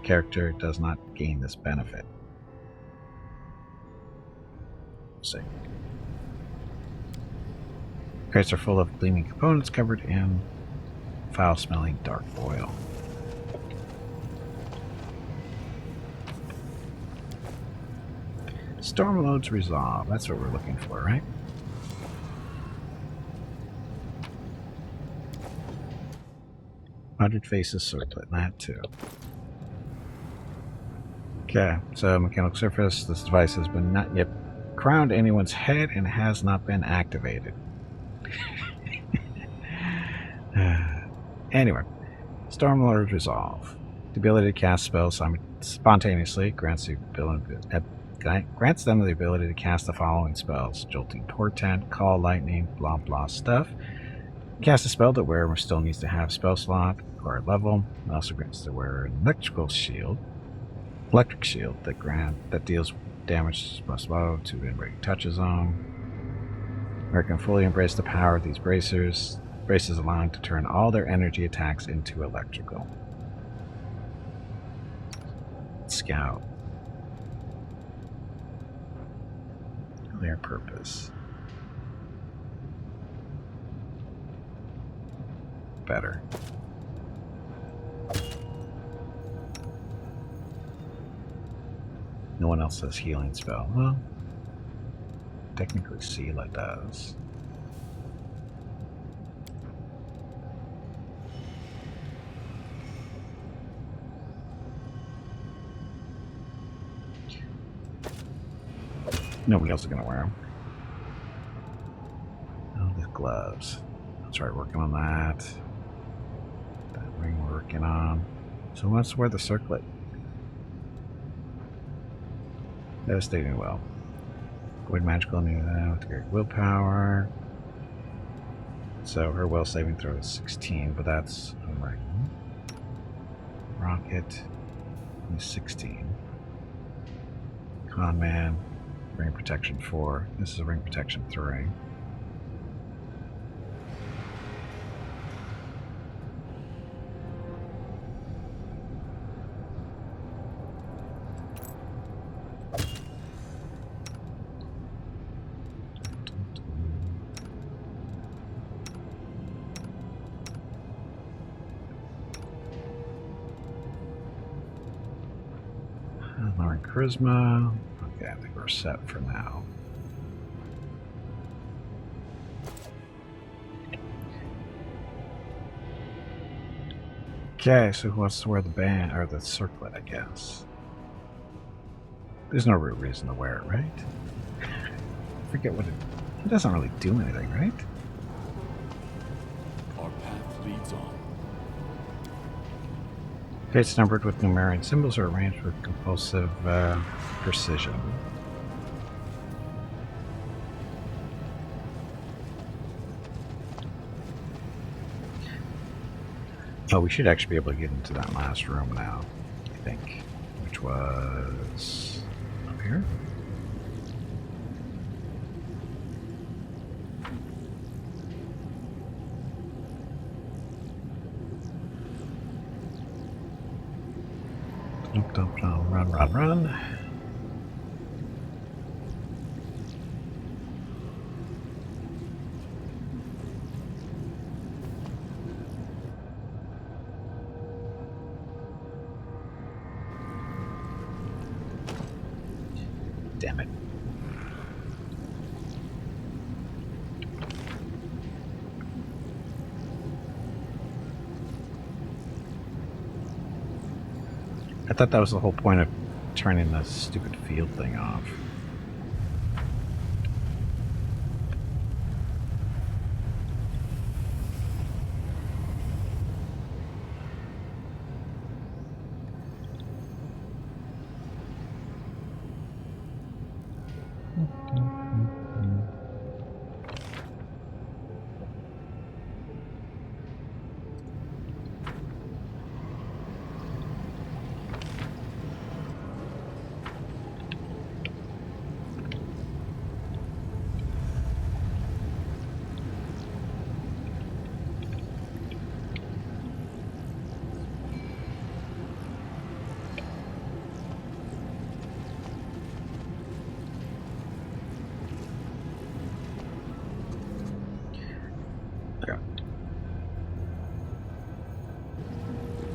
character does not gain this benefit. Let's see. Crates are full of gleaming components covered in foul-smelling dark oil. Storm loads resolve. That's what we're looking for, right? Hundred faces circlet. That too. Okay, so mechanical surface. This device has been not yet crowned anyone's head and has not been activated. Anyway, Stormlord Resolve. The ability to cast spells spontaneously grants them the ability to cast the following spells: Jolting Portent, Call Lightning, blah blah stuff. Cast a spell that wearer still needs to have spell slot or level. It also grants the wearer an electric shield that deals damage plus low to whenever touches on. Wearer can fully embrace the power of these braces allowing to turn all their energy attacks into electrical. Scout. Their purpose. Better. No one else has healing spell. Well, technically Sela does. Nobody else is going to wear them. Oh, the gloves. That's right, working on that. That ring we're working on. So let's wear the circlet. Devastating well. Avoid magical immunity with great willpower. So her will saving throw is 16, but that's right. Rocket is 16. Con man. Ring protection 4. This is a ring protection 3. Lowering charisma. Okay, I think we're set for now. Okay, so who wants to wear the band or the circlet, I guess? There's no real reason to wear it, right? I forget what it doesn't really do anything, right? Our path leads on. Fates numbered with numeric symbols are arranged with compulsive precision. Oh, we should actually be able to get into that last room now, I think, which was up here. Dump, dump, dump, run. Damn it. I thought that was the whole point of turning the stupid field thing off.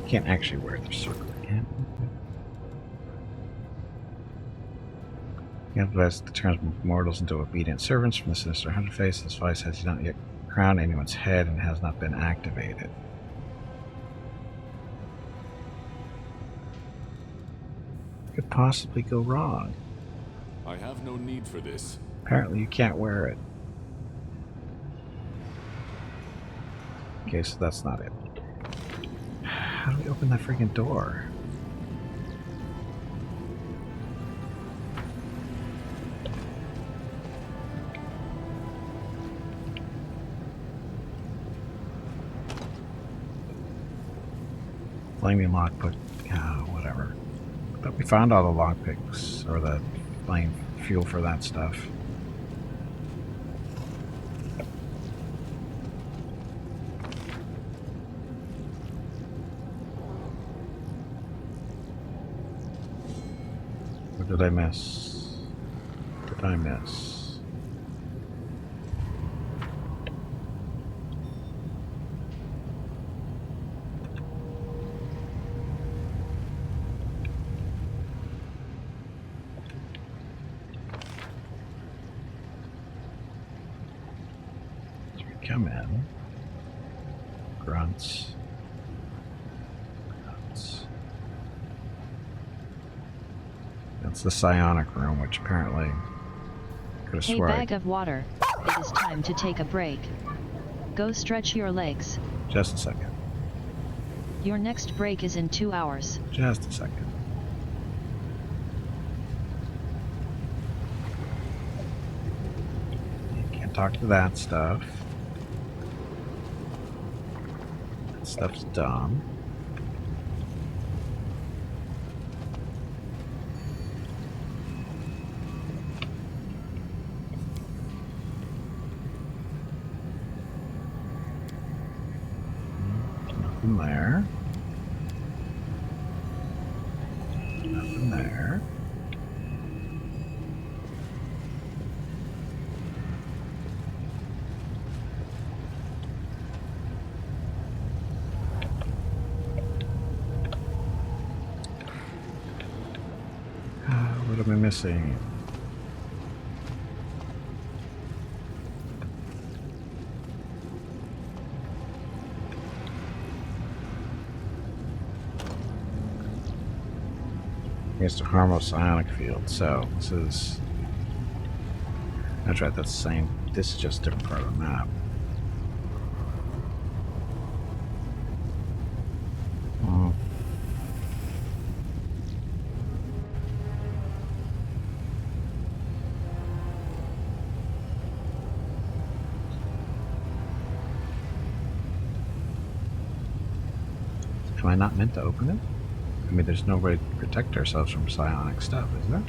Can't actually wear the circlet. Yeah. The device that turns mortals into obedient servants from the sinister hunter face. This device has not yet crowned anyone's head and has not been activated. What could possibly go wrong? I have no need for this. Apparently you can't wear it. Okay, so that's not it. How do we open that freaking door? Flaming lockpick, whatever. But we found all the lockpicks, or the flame fuel for that stuff. What did I miss? What did I miss? Come in. Grunts. Grunts. That's the Psionic Room, which apparently could have Hey, sworn. bag of water. It is time to take a break. Go stretch your legs. Just a second. Your next break is in 2 hours. Just a second. You can't talk to that stuff. That stuff's dumb. Nothing there. Nothing there. What am I missing? Against a harmless psionic field. So this is. That's right. That's the same. This is just a different part of the map. Oh. Am I not meant to open it? I mean, there's no way to protect ourselves from psionic stuff, is there?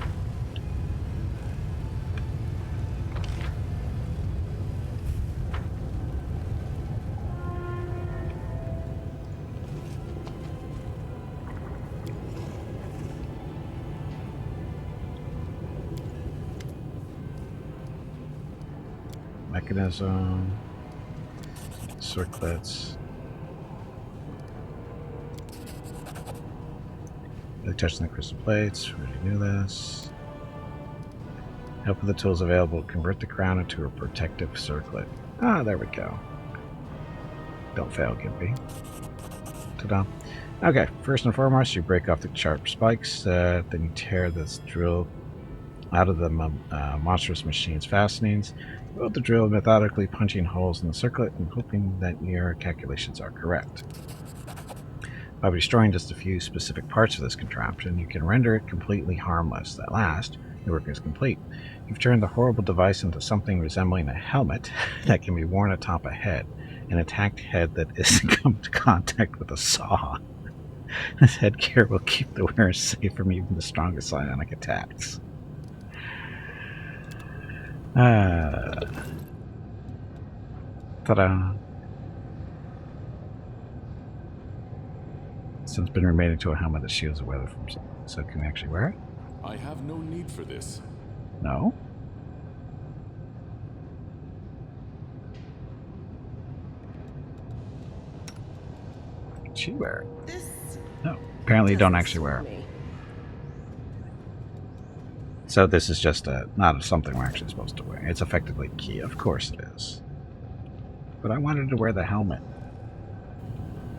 Mechanism, circlets. Touching the crystal plates. We already knew this. Help with the tools available. Convert the crown into a protective circlet. Ah, there we go. Don't fail, Gimpy. Ta-da. Okay, first and foremost, you break off the sharp spikes. Then you tear this drill out of the monstrous machine's fastenings. You load the drill, methodically punching holes in the circlet and hoping that your calculations are correct. By destroying just a few specific parts of this contraption, you can render it completely harmless. At last, your work is complete. You've turned the horrible device into something resembling a helmet that can be worn atop a head, an attacked head that is come to contact with a saw. This headgear will keep the wearer safe from even the strongest psionic attacks. Ta-da! Since been remade into a helmet that shields the weather from sun. So can we actually wear it? I have no need for this. No. Can she wear it? This No, apparently you don't actually wear it. So this is just not something we're actually supposed to wear. It's effectively key. Of course it is. But I wanted to wear the helmet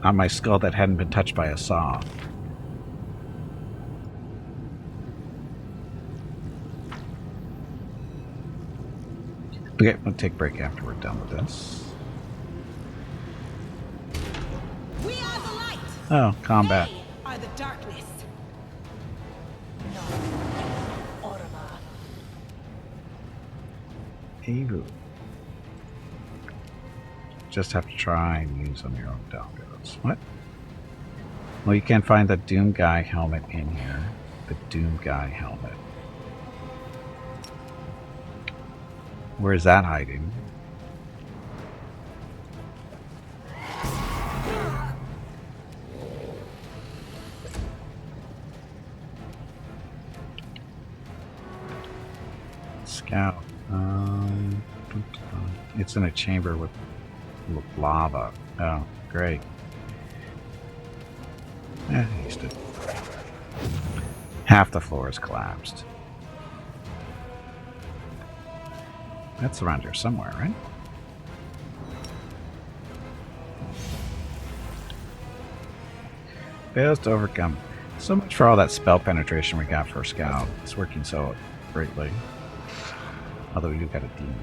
on my skull that hadn't been touched by a saw. Okay, we'll take a break after we're done with this. We are the light. Oh, combat. They are the darkness. Ew. Just have to try and use on your own doggos. What? Well, you can't find the Doom Guy helmet in here. The Doom Guy helmet. Where's that hiding? Scout. It's in a chamber with lava. Oh, great. Used it. Half the floor is collapsed. That's around here somewhere, right? Fails to overcome. So much for all that spell penetration we got for Scout. It's working so greatly. Although we do got a demon.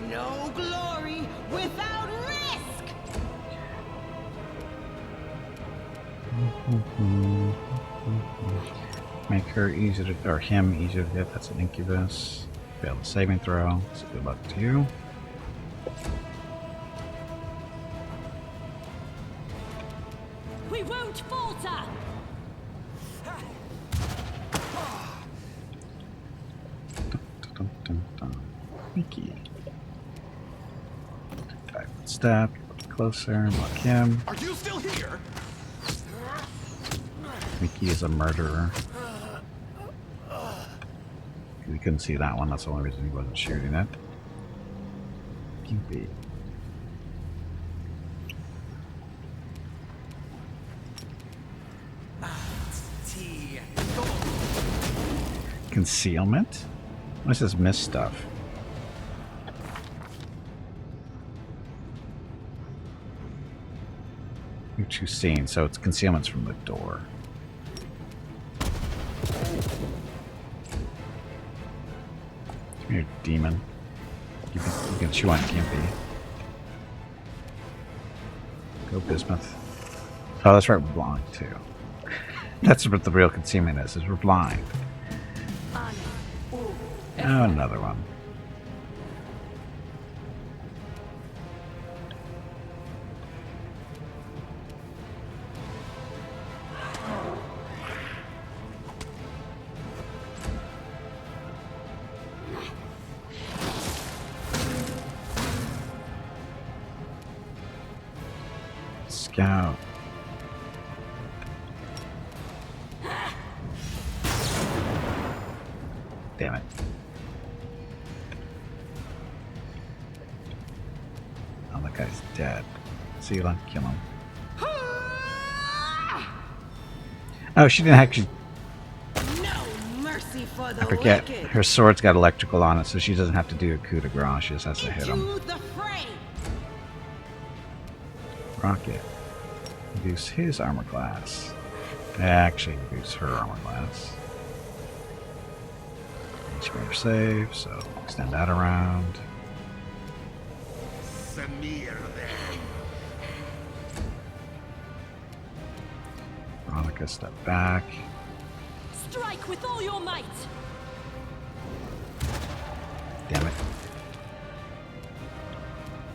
No glory without risk. Make her easier to, or him easier to get. That's an incubus. Fail the saving throw. So good luck to you. We won't falter! Dun, dun, dun. Mickey. 5 foot step. Get closer. Lock him. Are you still here? Mickey is a murderer. We couldn't see that one. That's the only reason he wasn't shooting it. QB. Concealment? What's this mist stuff? You're too seen, so it's concealments from the door. Come here, demon. You can chew on Gimpy. Go Bismuth. Oh, that's right, we're blind too. That's what the real concealment is we're blind. Oh, another one. Scout. Damn it. Oh, that guy's dead. Seela, kill him. Oh, she didn't actually. No mercy for the I forget. wicked. Her sword's got electrical on it, so she doesn't have to do a coup de grace. She just has to hit him. Into the fray. Rocket. Reduce his armor class. Actually, reduce her armor class. Each better save, so extend that around. Samir then. Veronica, step back. Strike with all your might! Damn it.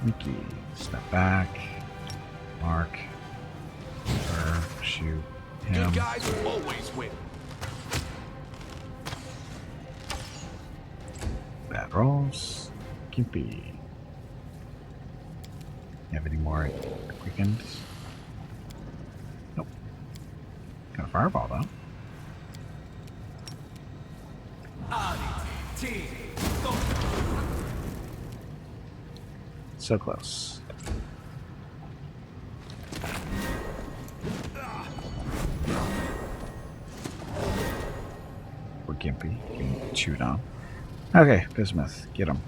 Mickey, step back. Mark. Her, shoot him. Good guys always win. Bad rolls. Gimpy. You have any more quickens? Nope. Got a fireball though. So close. Poor Gimpy getting chewed on. Okay, Bismuth, get him.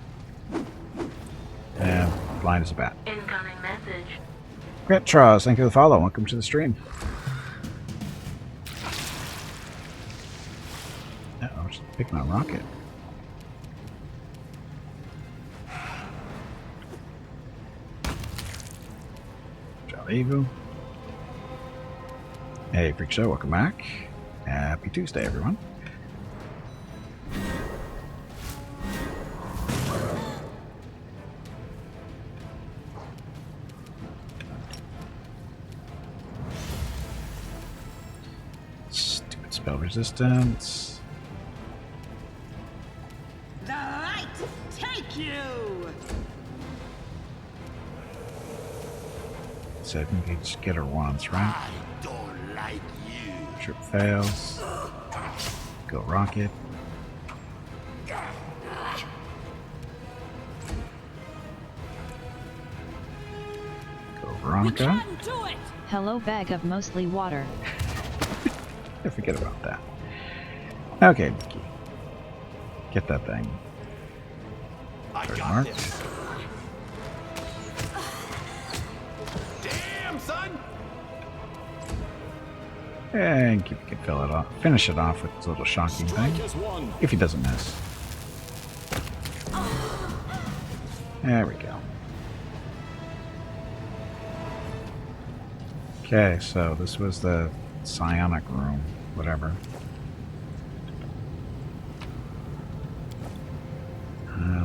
And blind as a bat. Incoming message. Grant Traws, thank you for the follow. Welcome to the stream. Uh-oh, just picking on Rocket. Evu. Hey, Freak Show, welcome back. Happy Tuesday, everyone. Stupid spell resistance. The light take you! 7 gauge get her once, right? I don't like you. Trip fails. Go Rocket. Go Veronica. Do it! Hello, bag of mostly water. I forget about that. Okay, Mickey. Get that thing. I Very got marked. this. Damn, son! And Gimpy can fill it off. Finish it off with this little shocking thing. Strike as one. If he doesn't miss. There we go. Okay, so this was the Psionic Room, whatever.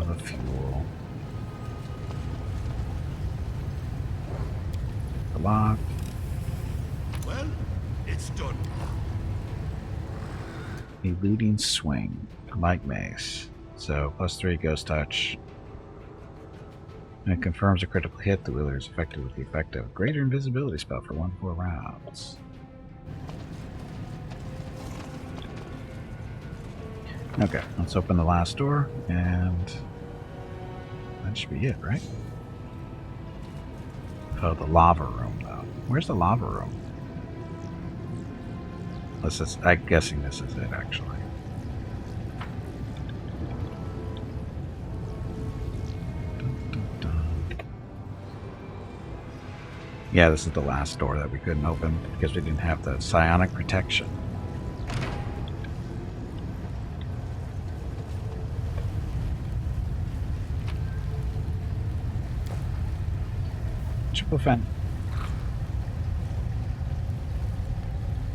The fuel. The lock. Well, it's done now. Eluding swing. Like mace. So, +3 ghost touch. And it confirms a critical hit. The wheeler is affected with the effect of greater invisibility spell for 1-4 rounds. Okay, let's open the last door, and that should be it, right? Oh, the lava room, though. Where's the lava room? I'm guessing this is it, actually. Yeah, this is the last door that we couldn't open because we didn't have the psionic protection. Triple fin.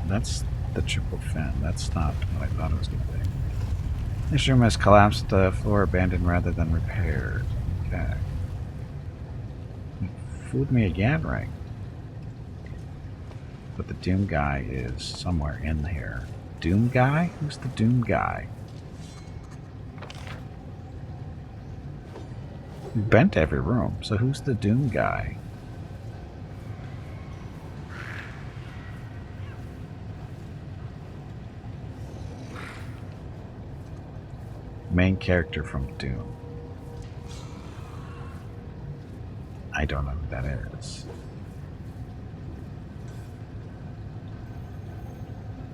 That's the triple fin. That's not what I thought it was going to be. This room has collapsed, floor abandoned rather than repaired. Okay. You fooled me again, right? But the Doom guy is somewhere in here. Doom guy? Who's the Doom guy? We bent every room, so who's the Doom guy? Main character from Doom. I don't know who that is.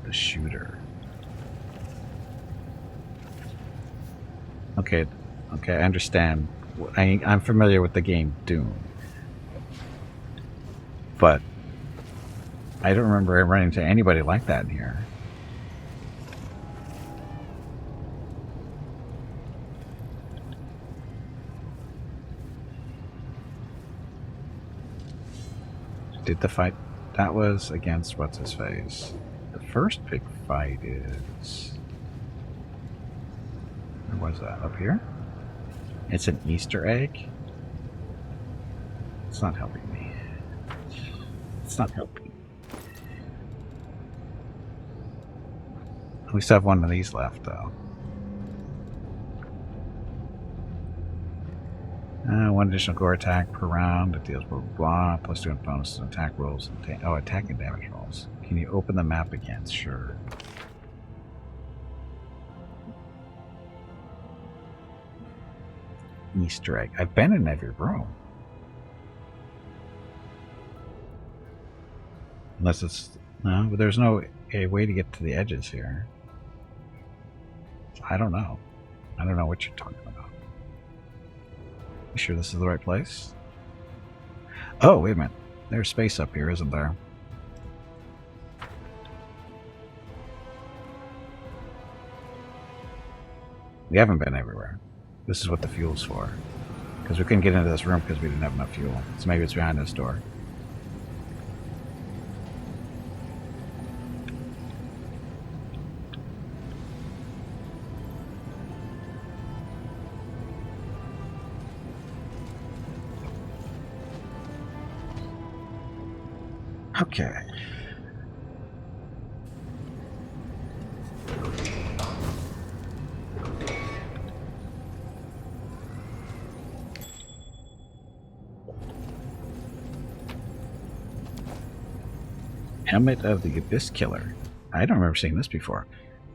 The shooter. Okay, I understand. I'm familiar with the game Doom. But I don't remember running into anybody like that in here. Did the fight that was against what's his face? The first big fight is where was that? Up here? It's an Easter egg. It's not helping me. It's not helping. We still have one of these left, though. One additional gore attack per round. It deals blah blah blah. +2 bonus to attack rolls. Attack and damage rolls. Can you open the map again? Sure. Easter egg. I've been in every room. Unless it's... No, but there's no a way to get to the edges here. I don't know. I don't know what you're talking about. You sure this is the right place? Oh, wait a minute. There's space up here, isn't there? We haven't been everywhere. This is what the fuel's for. Because we couldn't get into this room because we didn't have enough fuel. So maybe it's behind this door. Okay. Emmett of the Abyss Killer. I don't remember seeing this before.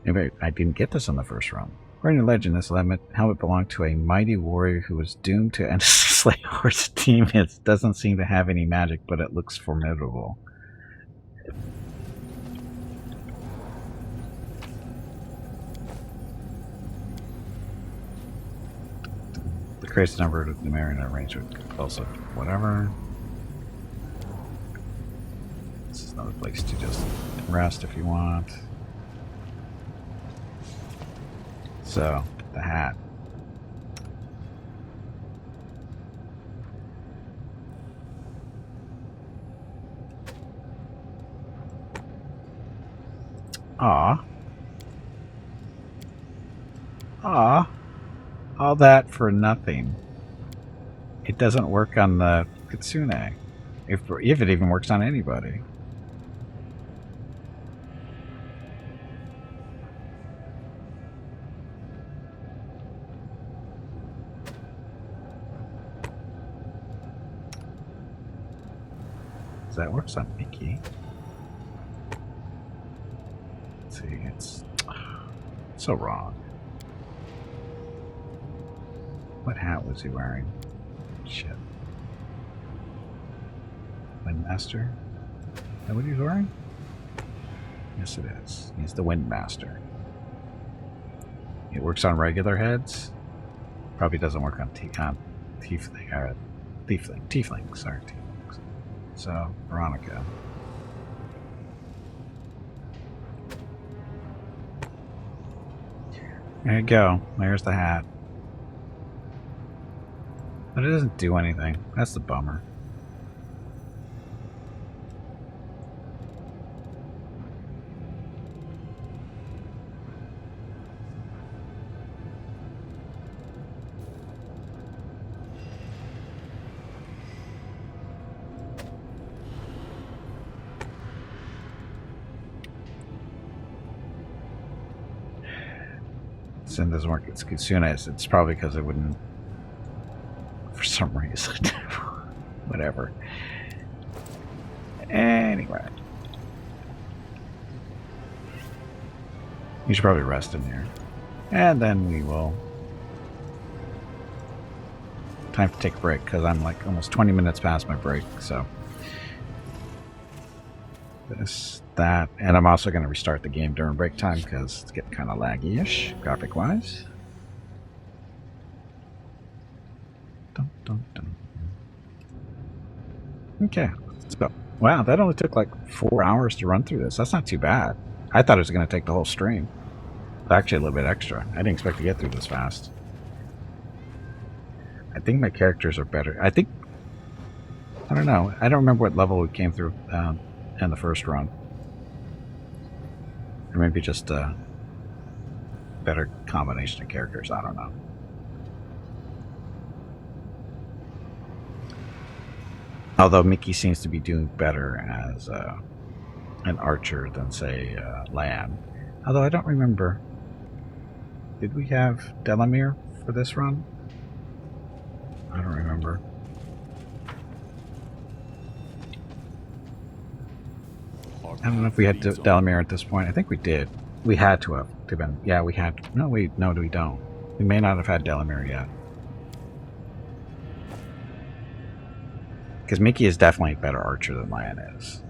Maybe I didn't get this on the first run. According to legend, this helmet belonged to a mighty warrior who was doomed to endlessly slay horse demons. Doesn't seem to have any magic, but it looks formidable. The crazy number of the marionette range would also whatever. This is another place to just rest if you want. So, the hat. Aw. Aw. All that for nothing. It doesn't work on the Kitsune. If it even works on anybody. That works on Mickey. Let's see, it's so wrong. What hat was he wearing? Shit. Windmaster? Is that what he's wearing? Yes, it is. He's the Windmaster. It works on regular heads. Probably doesn't work on tieflings. Sorry, tieflings. So, Veronica. There you go. There's the hat. But it doesn't do anything. That's the bummer. Sin doesn't work. It's Kitsune. It's probably because it wouldn't, for some reason. Whatever. Anyway, you should probably rest in here, and then we will. Time to take a break because I'm like almost 20 minutes past my break. So this, that, and I'm also going to restart the game during break time because it's getting kind of laggy-ish, graphic-wise. Dun, dun, dun. Okay, let's go. Wow, that only took like 4 hours to run through this. That's not too bad. I thought it was going to take the whole stream. Actually, a little bit extra. I didn't expect to get through this fast. I think my characters are better. I don't know. I don't remember what level we came through in the first run. Or maybe just a better combination of characters. I don't know. Although Mickey seems to be doing better as an archer than, say, Lan. Although I don't remember. Did we have Delamere for this run? I don't remember. I don't know if we had Delamere at this point. I think we did. We had to have been. Yeah, we had. No, we don't. We may not have had Delamere yet. Because Mickey is definitely a better archer than Lan is.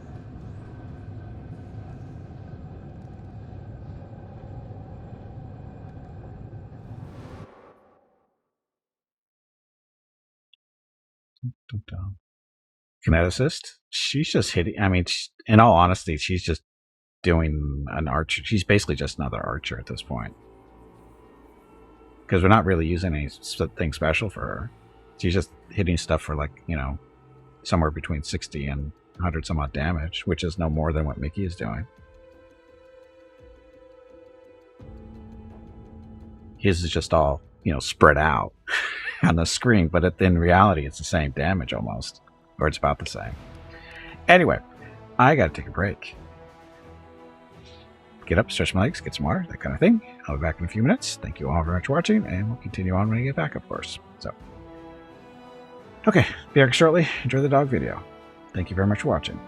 Kineticist? She's just hitting. I mean, in all honesty, she's just doing an archer. She's basically just another archer at this point. Because we're not really using anything special for her. She's just hitting stuff for, like, you know, somewhere between 60 and 100 some odd damage, which is no more than what Mickey is doing. His is just all, you know, spread out on the screen, but in reality, it's the same damage almost, or it's about the same. Anyway, I gotta take a break. Get up, stretch my legs, get some water, that kind of thing. I'll be back in a few minutes. Thank you all very much for watching, and we'll continue on when I get back, of course. So, okay, be back shortly. Enjoy the dog video. Thank you very much for watching.